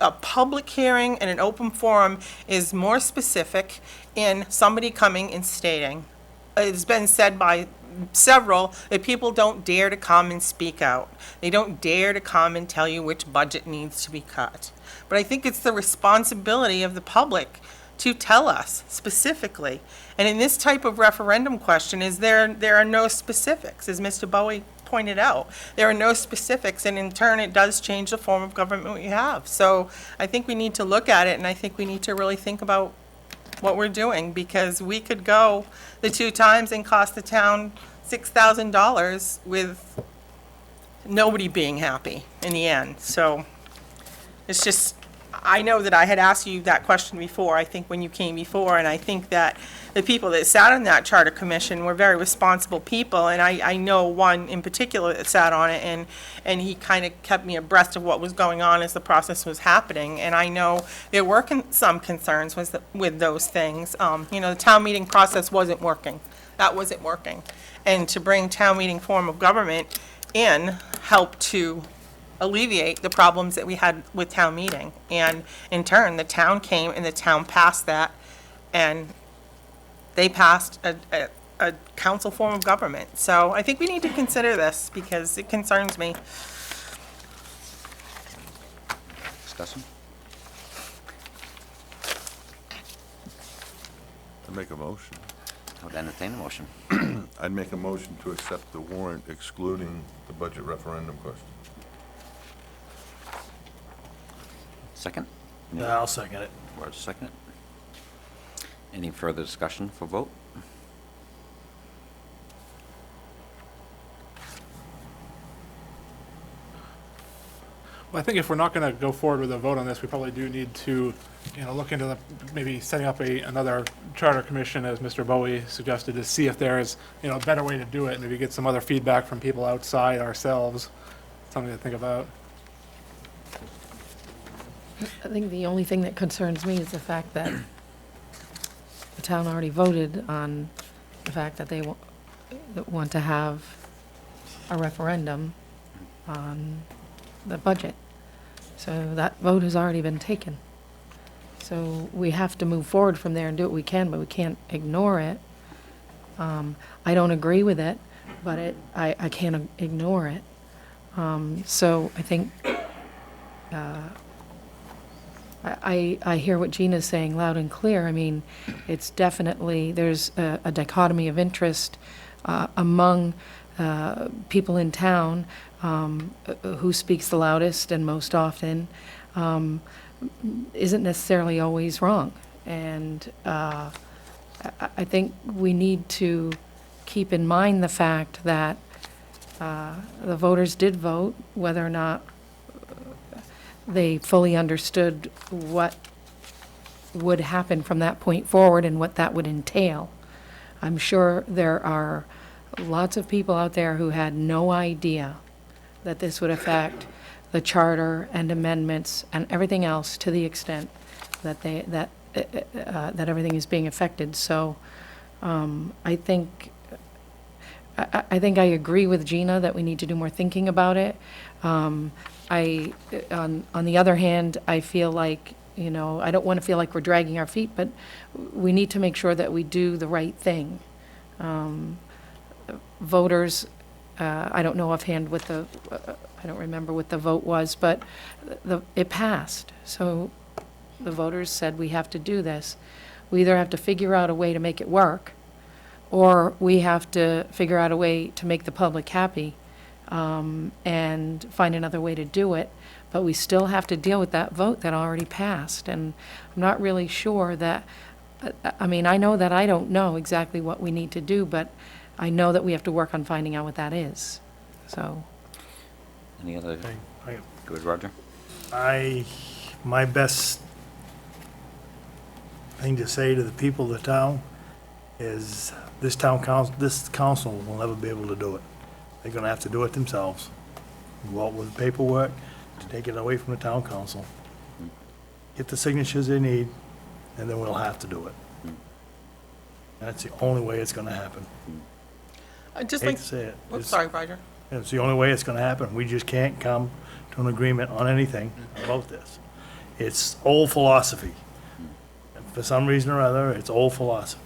a public hearing and an open forum is more specific in somebody coming and stating. It's been said by several that people don't dare to come and speak out. They don't dare to come and tell you which budget needs to be cut. But I think it's the responsibility of the public to tell us specifically. And in this type of referendum question, there are no specifics, as Mr. Bowie pointed out. There are no specifics, and in turn, it does change the form of government we have. So I think we need to look at it, and I think we need to really think about what we're doing, because we could go the 2 times and cost the town $6,000 with nobody being happy in the end. So it's just, I know that I had asked you that question before, I think when you came before, and I think that the people that sat on that charter commission were very responsible people, and I know one in particular that sat on it, and he kind of kept me abreast of what was going on as the process was happening. And I know there were some concerns with those things. The town meeting process wasn't working. That wasn't working. And to bring town meeting form of government in helped to alleviate the problems that we had with town meeting. And in turn, the town came and the town passed that, and they passed a council form of government. So I think we need to consider this, because it concerns me. Discussion? I make a motion. I would entertain a motion. I'd make a motion to accept the warrant excluding the budget referendum question. Second? I'll second it. Ward's second. Any further discussion for vote? Well, I think if we're not going to go forward with a vote on this, we probably do need to, look into maybe setting up another charter commission, as Mr. Bowie suggested, to see if there is, a better way to do it, maybe get some other feedback from people outside ourselves, something to think about. I think the only thing that concerns me is the fact that the town already voted on the fact that they want to have a referendum on the budget. So that vote has already been taken. So we have to move forward from there and do what we can, but we can't ignore it. I don't agree with it, but I can't ignore it. So I think I hear what Gina's saying loud and clear. I mean, it's definitely, there's a dichotomy of interest among people in town who speaks the loudest and most often, isn't necessarily always wrong. And I think we need to keep in mind the fact that the voters did vote, whether or not they fully understood what would happen from that point forward and what that would entail. I'm sure there are lots of people out there who had no idea that this would affect the charter and amendments and everything else to the extent that that everything is being affected. So I think I agree with Gina that we need to do more thinking about it. On the other hand, I feel like, you know, I don't want to feel like we're dragging our feet, but we need to make sure that we do the right thing. Voters, I don't know offhand what I don't remember what the vote was, but it passed. So the voters said we have to do this. We either have to figure out a way to make it work, or we have to figure out a way to make the public happy and find another way to do it. But we still have to deal with that vote that already passed. And I'm not really sure that, I mean, I know that I don't know exactly what we need to do, but I know that we have to work on finding out what that is. So. Any other? I- Go ahead, Roger. My best thing to say to the people of the town is this council will never be able to do it. They're gonna have to do it themselves. Go out with paperwork to take it away from the town council. Get the signatures they need, and then we'll have to do it. That's the only way it's gonna happen. I just Hate like, to say it. oops, sorry, Roger. It's the only way it's gonna happen. We just can't come to an agreement on anything about this. It's old philosophy. For some reason or other, it's old philosophy.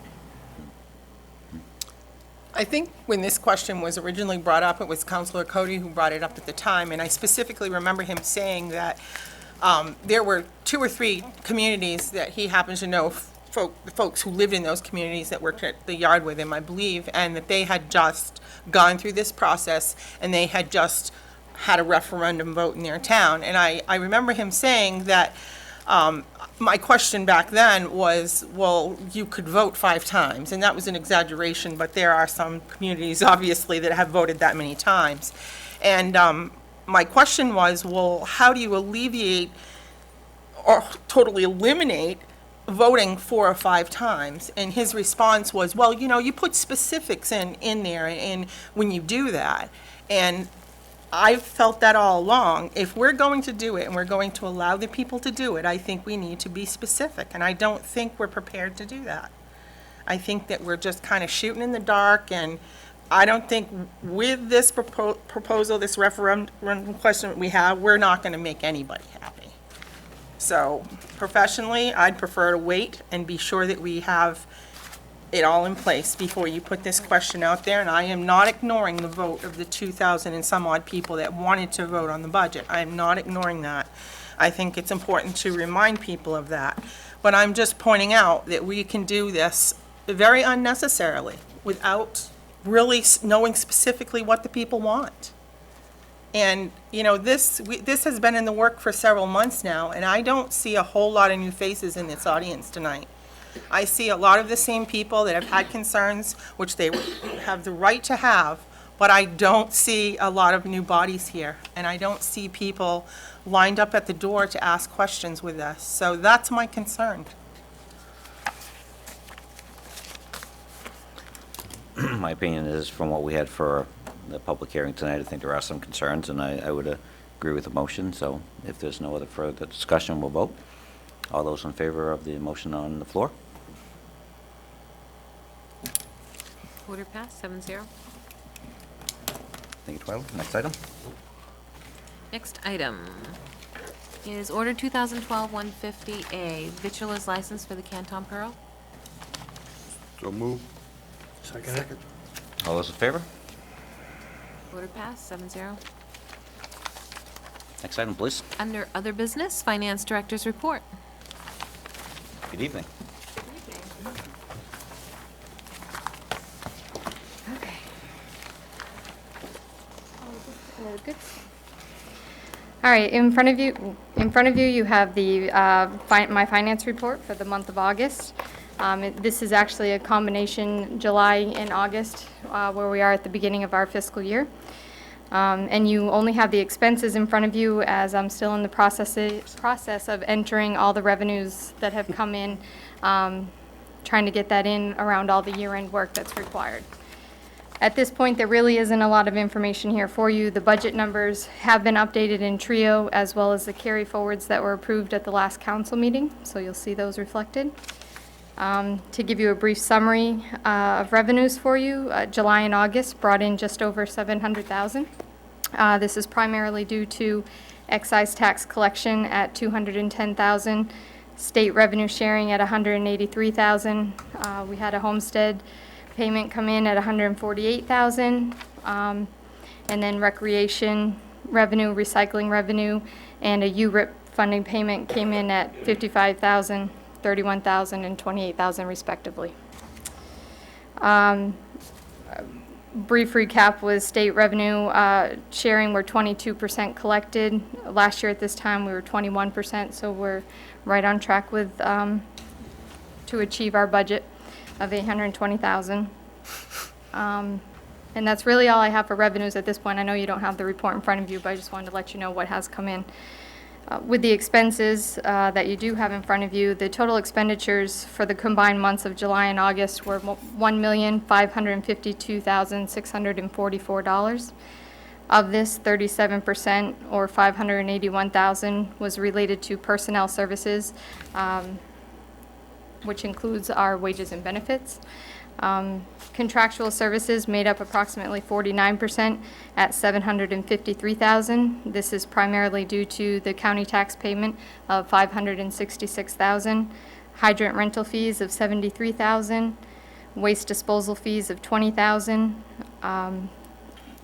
I think when this question was originally brought up, it was Councilor Cody who brought it up at the time, and I specifically remember him saying that there were 2 or 3 communities that he happens to know, the folks who lived in those communities that worked at the yard with him, I believe, and that they had just gone through this process, and they had just had a referendum vote in their town. And I remember him saying that my question back then was, well, you could vote 5 times, and that was an exaggeration, but there are some communities, obviously, that have voted that many times. And my question was, well, how do you alleviate or totally eliminate voting 4 or 5 times? And his response was, well, you know, you put specifics in there, and when you do that. And I've felt that all along. If we're going to do it and we're going to allow the people to do it, I think we need to be specific, and I don't think we're prepared to do that. I think that we're just kind of shooting in the dark, and I don't think with this proposal, this referendum question that we have, we're not going to make anybody happy. So professionally, I'd prefer to wait and be sure that we have it all in place before you put this question out there, and I am not ignoring the vote of the 2,000 and some odd people that wanted to vote on the budget. I am not ignoring that. I think it's important to remind people of that. But I'm just pointing out that we can do this very unnecessarily without really knowing specifically what the people want. And, you know, this has been in the work for several months now, and I don't see a whole lot of new faces in this audience tonight. I see a lot of the same people that have had concerns, which they have the right to have, but I don't see a lot of new bodies here, and I don't see people lined up at the door to ask questions with us. So that's my concern. My opinion is, from what we had for the public hearing tonight, I think there are some concerns, and I would agree with the motion. So if there's no other further discussion, we'll vote. All those in favor of the motion on the floor? Order passed, 7-0. Thank you, Twyla. Next item. Next item is Order 2012-150A, Vitulers license for the Canton Pearl. So move. Second. All those in favor? Order passed, 7-0. Next item, please. Under other business, Finance Director's report. Good evening. Okay. We're good. All right, in front of you, you have the my finance report for the month of August. This is actually a combination July and August, where we are at the beginning of our fiscal year. And you only have the expenses in front of you, as I'm still in the process of entering all the revenues that have come in, trying to get that in around all the year-end work that's required. At this point, there really isn't a lot of information here for you. The budget numbers have been updated in Trio, as well as the carry forwards that were approved at the last council meeting, so you'll see those reflected. To give you a brief summary of revenues for you, July and August brought in just over $700,000. This is primarily due to excise tax collection at $210,000, state revenue sharing at $183,000. We had a homestead payment come in at $148,000, and then recreation revenue, recycling revenue, and a URIP funding payment came in at $55,000, $31,000, and $28,000 respectively. Brief recap was state revenue sharing, we're 22% collected. Last year at this time we were 21%, so we're right on track with to achieve our budget of $820,000. And that's really all I have for revenues at this point. I know you don't have the report in front of you, but I just wanted to let you know what has come in. With the expenses that you do have in front of you, the total expenditures for the combined months of July and August were $1,552,644. Of this, 37%, or $581,000, was related to personnel services, which includes our wages and benefits. Contractual services made up approximately 49% at $753,000. This is primarily due to the county tax payment of $566,000, hydrant rental fees of $73,000, waste disposal fees of $20,000.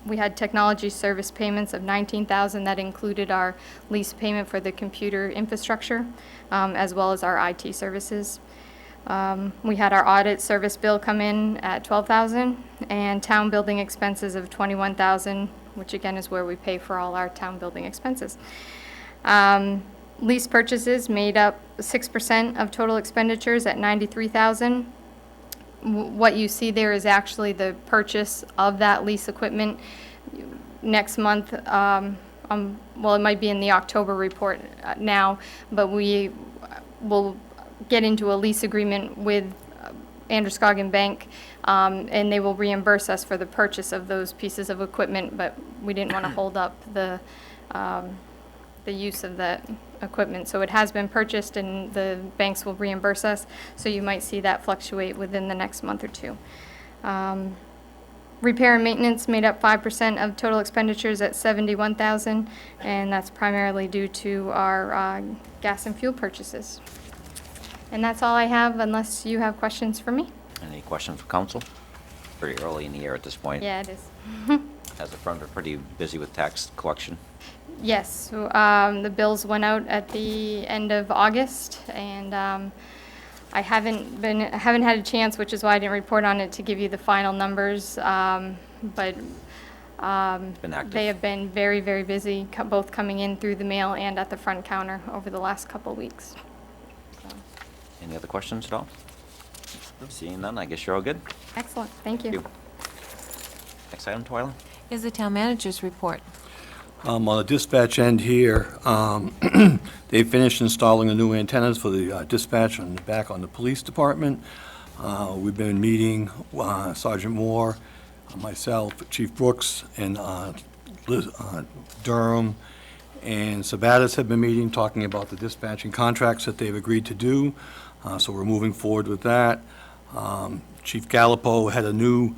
We had technology service payments of $19,000 that included our lease payment for the computer infrastructure, as well as our IT services. We had our audit service bill come in at $12,000, and town building expenses of $21,000, which again is where we pay for all our town building expenses. Lease purchases made up 6% of total expenditures at $93,000. What you see there is actually the purchase of that lease equipment. Next month, well, it might be in the October report now, but we will get into a lease agreement with Androscoggin Bank, and they will reimburse us for the purchase of those pieces of equipment, but we didn't want to hold up the use of that equipment. So it has been purchased, and the banks will reimburse us, so you might see that fluctuate within the next month or two. Repair and maintenance made up 5% of total expenditures at $71,000, and that's primarily due to our gas and fuel purchases. And that's all I have, unless you have questions for me. Any questions for council? Pretty early in the year at this point. Yeah, it is. Has the front been pretty busy with tax collection? Yes, so, the bills went out at the end of August, and I haven't had a chance, which is why I didn't report on it, to give you the final numbers. But been active. They have been very, very busy, both coming in through the mail and at the front counter over the last couple of weeks. Any other questions at all? Seeing none, I guess you're all good. Excellent, thank you. Next item, Twyla. Is the town manager's report. On the dispatch end here, they finished installing the new antennas for the dispatch on the back on the police department. We've been meeting, Sergeant Moore, myself, Chief Brooks, and Durham, and Sabatis have been meeting, talking about the dispatching contracts that they've agreed to do. So we're moving forward with that. Chief Gallipo had a new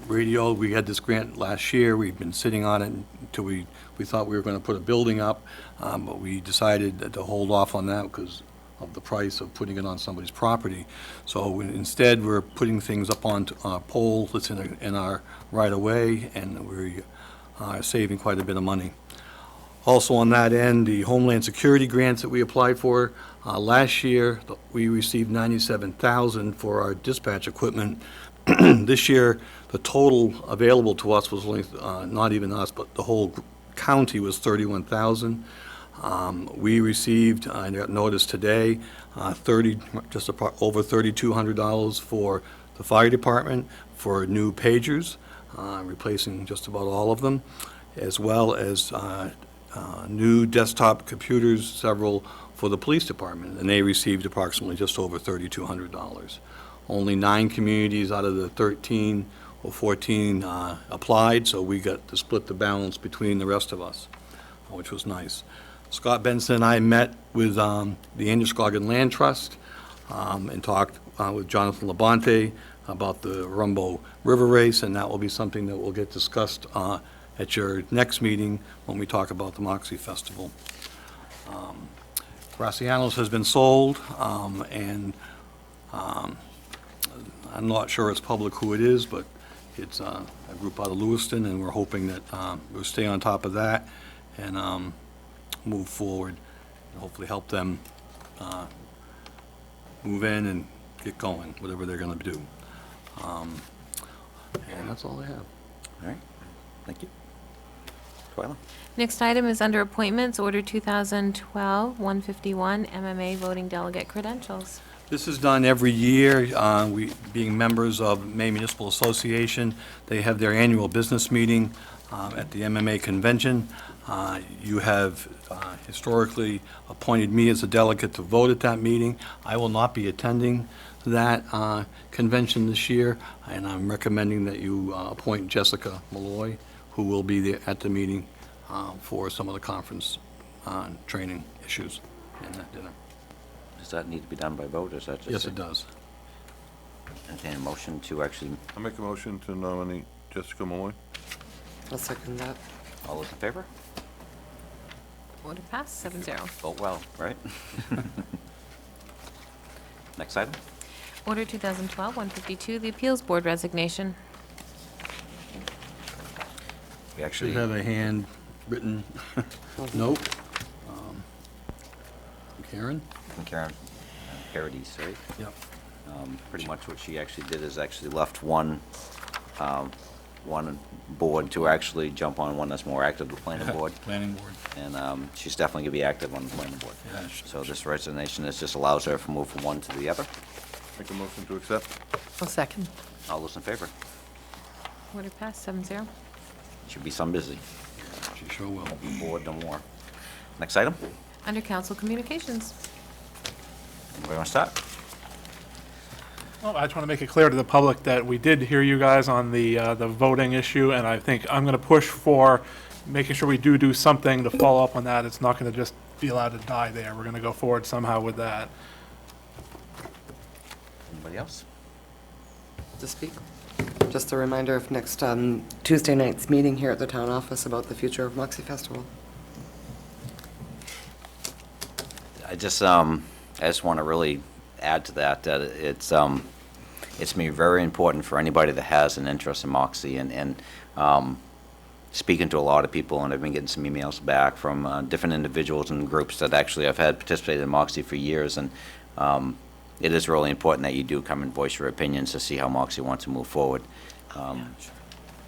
radio. We had this grant last year. We've been sitting on it until we thought we were going to put a building up, but we decided to hold off on that because of the price of putting it on somebody's property. So instead, we're putting things up on a pole that's in our right-of-way, and we are saving quite a bit of money. Also on that end, the Homeland Security grants that we applied for last year, we received $97,000 for our dispatch equipment. This year, the total available to us was only, not even us, but the whole county was 31,000. We received, I got notice today, over $3,200 for the fire department for new pagers, replacing just about all of them, as well as new desktop computers, several for the police department, and they received approximately just over $3,200. Only 9 communities out of the 13 or 14 applied, so we got to split the balance between the rest of us, which was nice. Scott Benson and I met with the Androscoggin Land Trust and talked with Jonathan Labonte about the Rumbo River Race, and that will be something that will get discussed at your next meeting when we talk about the Moxie Festival. Graciano's has been sold, and I'm not sure it's public who it is, but it's a group out of Lewiston, and we're hoping that we'll stay on top of that and move forward and hopefully help them move in and get going, whatever they're going to do. And that's all I have. All right, thank you. Twyla? Next item is under appointments, Order 2012-151, MMA voting delegate credentials. This is done every year. We, being members of Maine Municipal Association, they have their annual business meeting at the MMA convention. You have historically appointed me as a delegate to vote at that meeting. I will not be attending that convention this year, and I'm recommending that you appoint Jessica Malloy, who will be there at the meeting for some of the conference training issues in that dinner. Does that need to be done by vote, or is that just? Yes, it does. Entertain a motion to actually, I make a motion to nominate Jessica Malloy. I'll second that. all those in favor? Order passed, 7-0. Vote well, right? Next item? Order 2012-152, the Appeals Board resignation. We actually Should have a handwritten note. Karen? from Karen Paradis, right? Yep. Pretty much what she actually did is actually left one board to actually jump on one that's more active, the planning board. Planning board. And she's definitely going to be active on the planning board. Yeah, So this resignation is just allows her to move from one to the other. Make a motion to accept. I'll second. All those in favor? Order passed, 7-0. Should be some busy. She sure will. Won't be bored no more. Next item? Under council communications. Anybody want to start? Well, I just want to make it clear to the public that we did hear you guys on the voting issue, and I think I'm going to push for making sure we do something to follow up on that. It's not going to just be allowed to die there. We're going to go forward somehow with that. Anybody else? To speak. Just a reminder of next Tuesday night's meeting here at the town office about the future of Moxie Festival. I just want to really add to that, that it's going to be very important for anybody that has an interest in Moxie, and speaking to a lot of people, and I've been getting some emails back from different individuals and groups that actually have had participated in Moxie for years, and it is really important that you do come and voice your opinions to see how Moxie wants to move forward.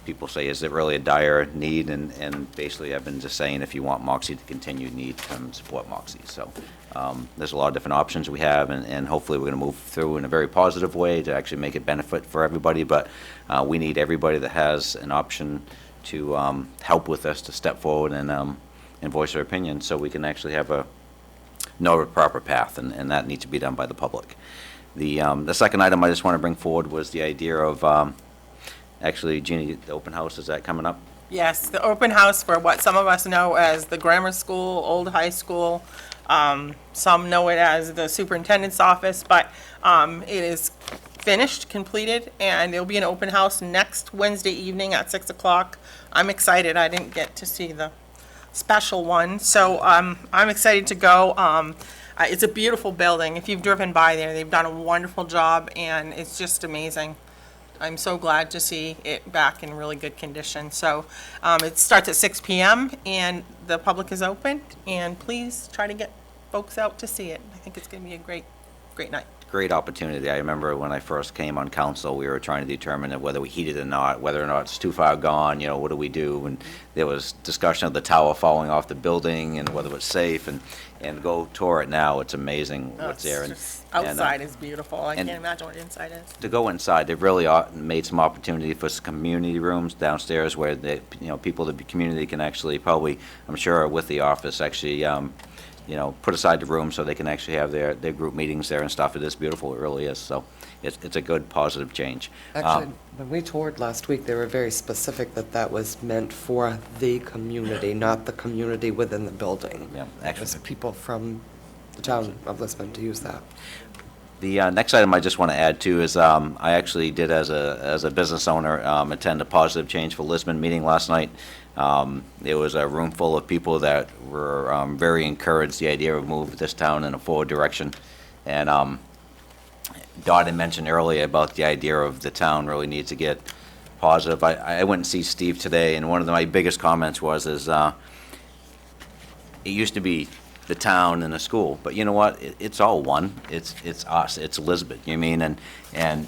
People say, is it really a dire need? And basically, I've been just saying, if you want Moxie to continue, you need to come and support Moxie. So there's a lot of different options we have, and hopefully we're going to move through in a very positive way to actually make it benefit for everybody. But we need everybody that has an option to help with us to step forward and voice their opinion, so we can actually have a proper path, and that needs to be done by the public. The second item I just want to bring forward was the idea of actually, Jeannie, the open house, is that coming up? Yes, the open house for what some of us know as the grammar school, old high school. Some know it as the superintendent's office, but it is finished, completed, and it'll be an open house next Wednesday evening at 6 o'clock. I'm excited. I didn't get to see the special one, so I'm excited to go. It's a beautiful building. If you've driven by there, they've done a wonderful job, and it's just amazing. I'm so glad to see it back in really good condition. So it starts at 6 p.m. and the public is open, and please try to get folks out to see it. I think it's going to be a great night. great opportunity. I remember when I first came on council, we were trying to determine whether we heat it or not, whether or not it's too far gone, you know, what do we do? And there was discussion of the tower falling off the building and whether it was safe, and go tour it now. It's amazing what's there. Outside is beautiful. I and can't imagine what inside is. to go inside, they've really made some opportunity for some community rooms downstairs where the, you know, people, the community can actually probably, I'm sure with the office, actually, you know, put aside the room so they can actually have their group meetings there and stuff. It is beautiful, it really is. So it's a good, positive change. Actually, when we toured last week, they were very specific that that was meant for the community, not the community within the building. Yeah, It actually. was people from the town of Lisbon to use that. The next item I just want to add to is I actually did, as a business owner, attend a Positive Change for Lisbon meeting last night. There was a room full of people that were very encouraged the idea of moving this town in a forward direction. And Dot had mentioned earlier about the idea of the town really needs to get positive. I went and see Steve today, and one of my biggest comments was it used to be the town and the school, but you know what? It's all one. It's us. It's Lisbon. You mean? And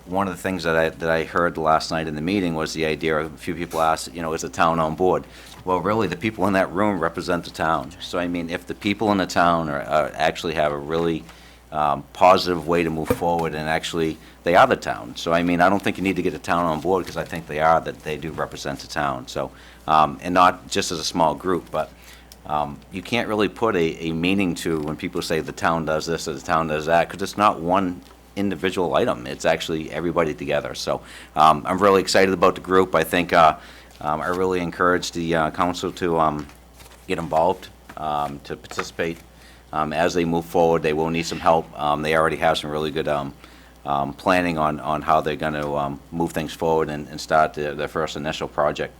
one of the things that I heard last night in the meeting was the idea of a few people asked, you know, is the town on board? Well, really, the people in that room represent the town. So I mean, if the people in the town are actually have a really positive way to move forward, and actually they are the town. So I mean, I don't think you need to get the town on board, because I think that they do represent the town. So and not just as a small group, but you can't really put a meaning to when people say the town does this or the town does that, because it's not one individual item. It's actually everybody together. So I'm really excited about the group. I think I really encourage the council to get involved, to participate as they move forward. They will need some help. They already have some really good planning on how they're going to move things forward and start their first initial project.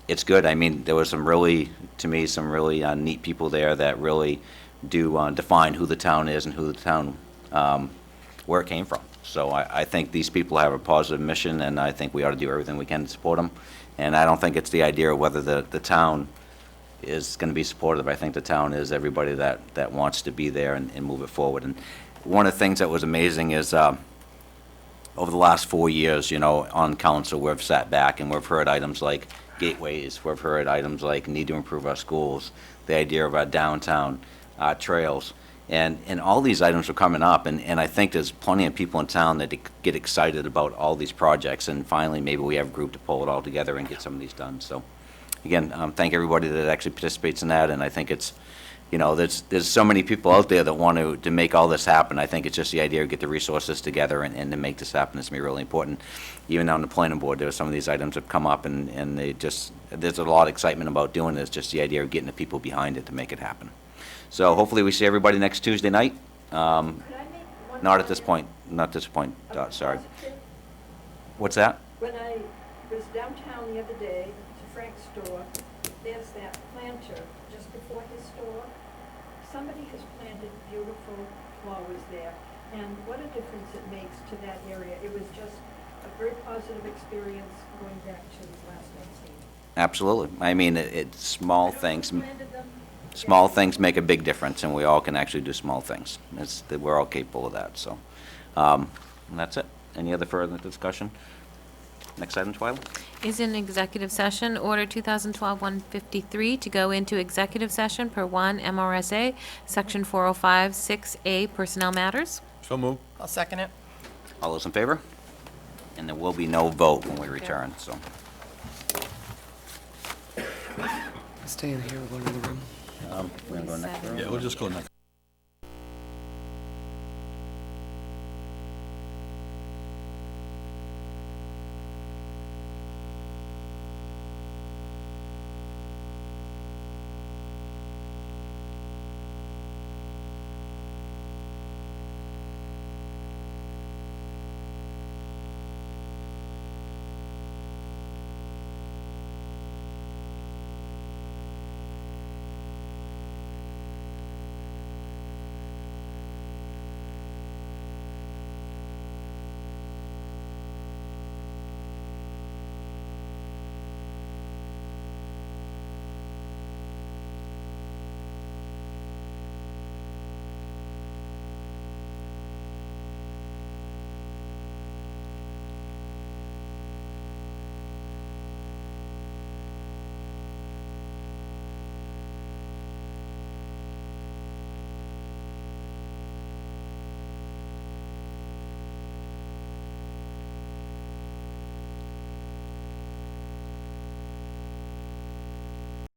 It's good. I mean, there was some really neat people there that really do define who the town is and who the town, where it came from. So I think these people have a positive mission, and I think we ought to do everything we can to support them. And I don't think it's the idea of whether the town is going to be supportive. I think the town is everybody that wants to be there and move it forward. And one of the things that was amazing is over the last 4 years, you know, on council, we've sat back and we've heard items like gateways, we've heard items like need to improve our schools, the idea of our downtown, trails, and all these items are coming up, and I think there's plenty of people in town that get excited about all these projects, and finally maybe we have a group to pull it all together and get some of these done. So again, thank everybody that actually participates in that, and I think it's, you know, there's so many people out there that want to make all this happen. I think it's just the idea of get the resources together and to make this happen is going to be really important. Even on the planning board, there are some of these items have come up, and there's a lot of excitement about doing this, just the idea of getting the people behind it to make it happen. So hopefully we see everybody next Tuesday night. Not at this point, sorry. What's that? When I was downtown the other day to Frank's store, there's that planter just before his store. Somebody has planted beautiful flowers there, and what a difference it makes to that area. It was just a very positive experience going back to last night's meeting. Absolutely. I mean, it's small things. Small things make a big difference, and we all can actually do small things. We're all capable of that. So and that's it. Any other further discussion? Next item, Twyla. Is in executive session, Order 2012-153, to go into executive session per 1 MRSA, Section 405-6A, Personnel Matters. So moved. I'll second it. All those in favor? And there will be no vote when we return, so. Stay in here, we're going to the room. We're going to go next. Yeah, we'll just go next.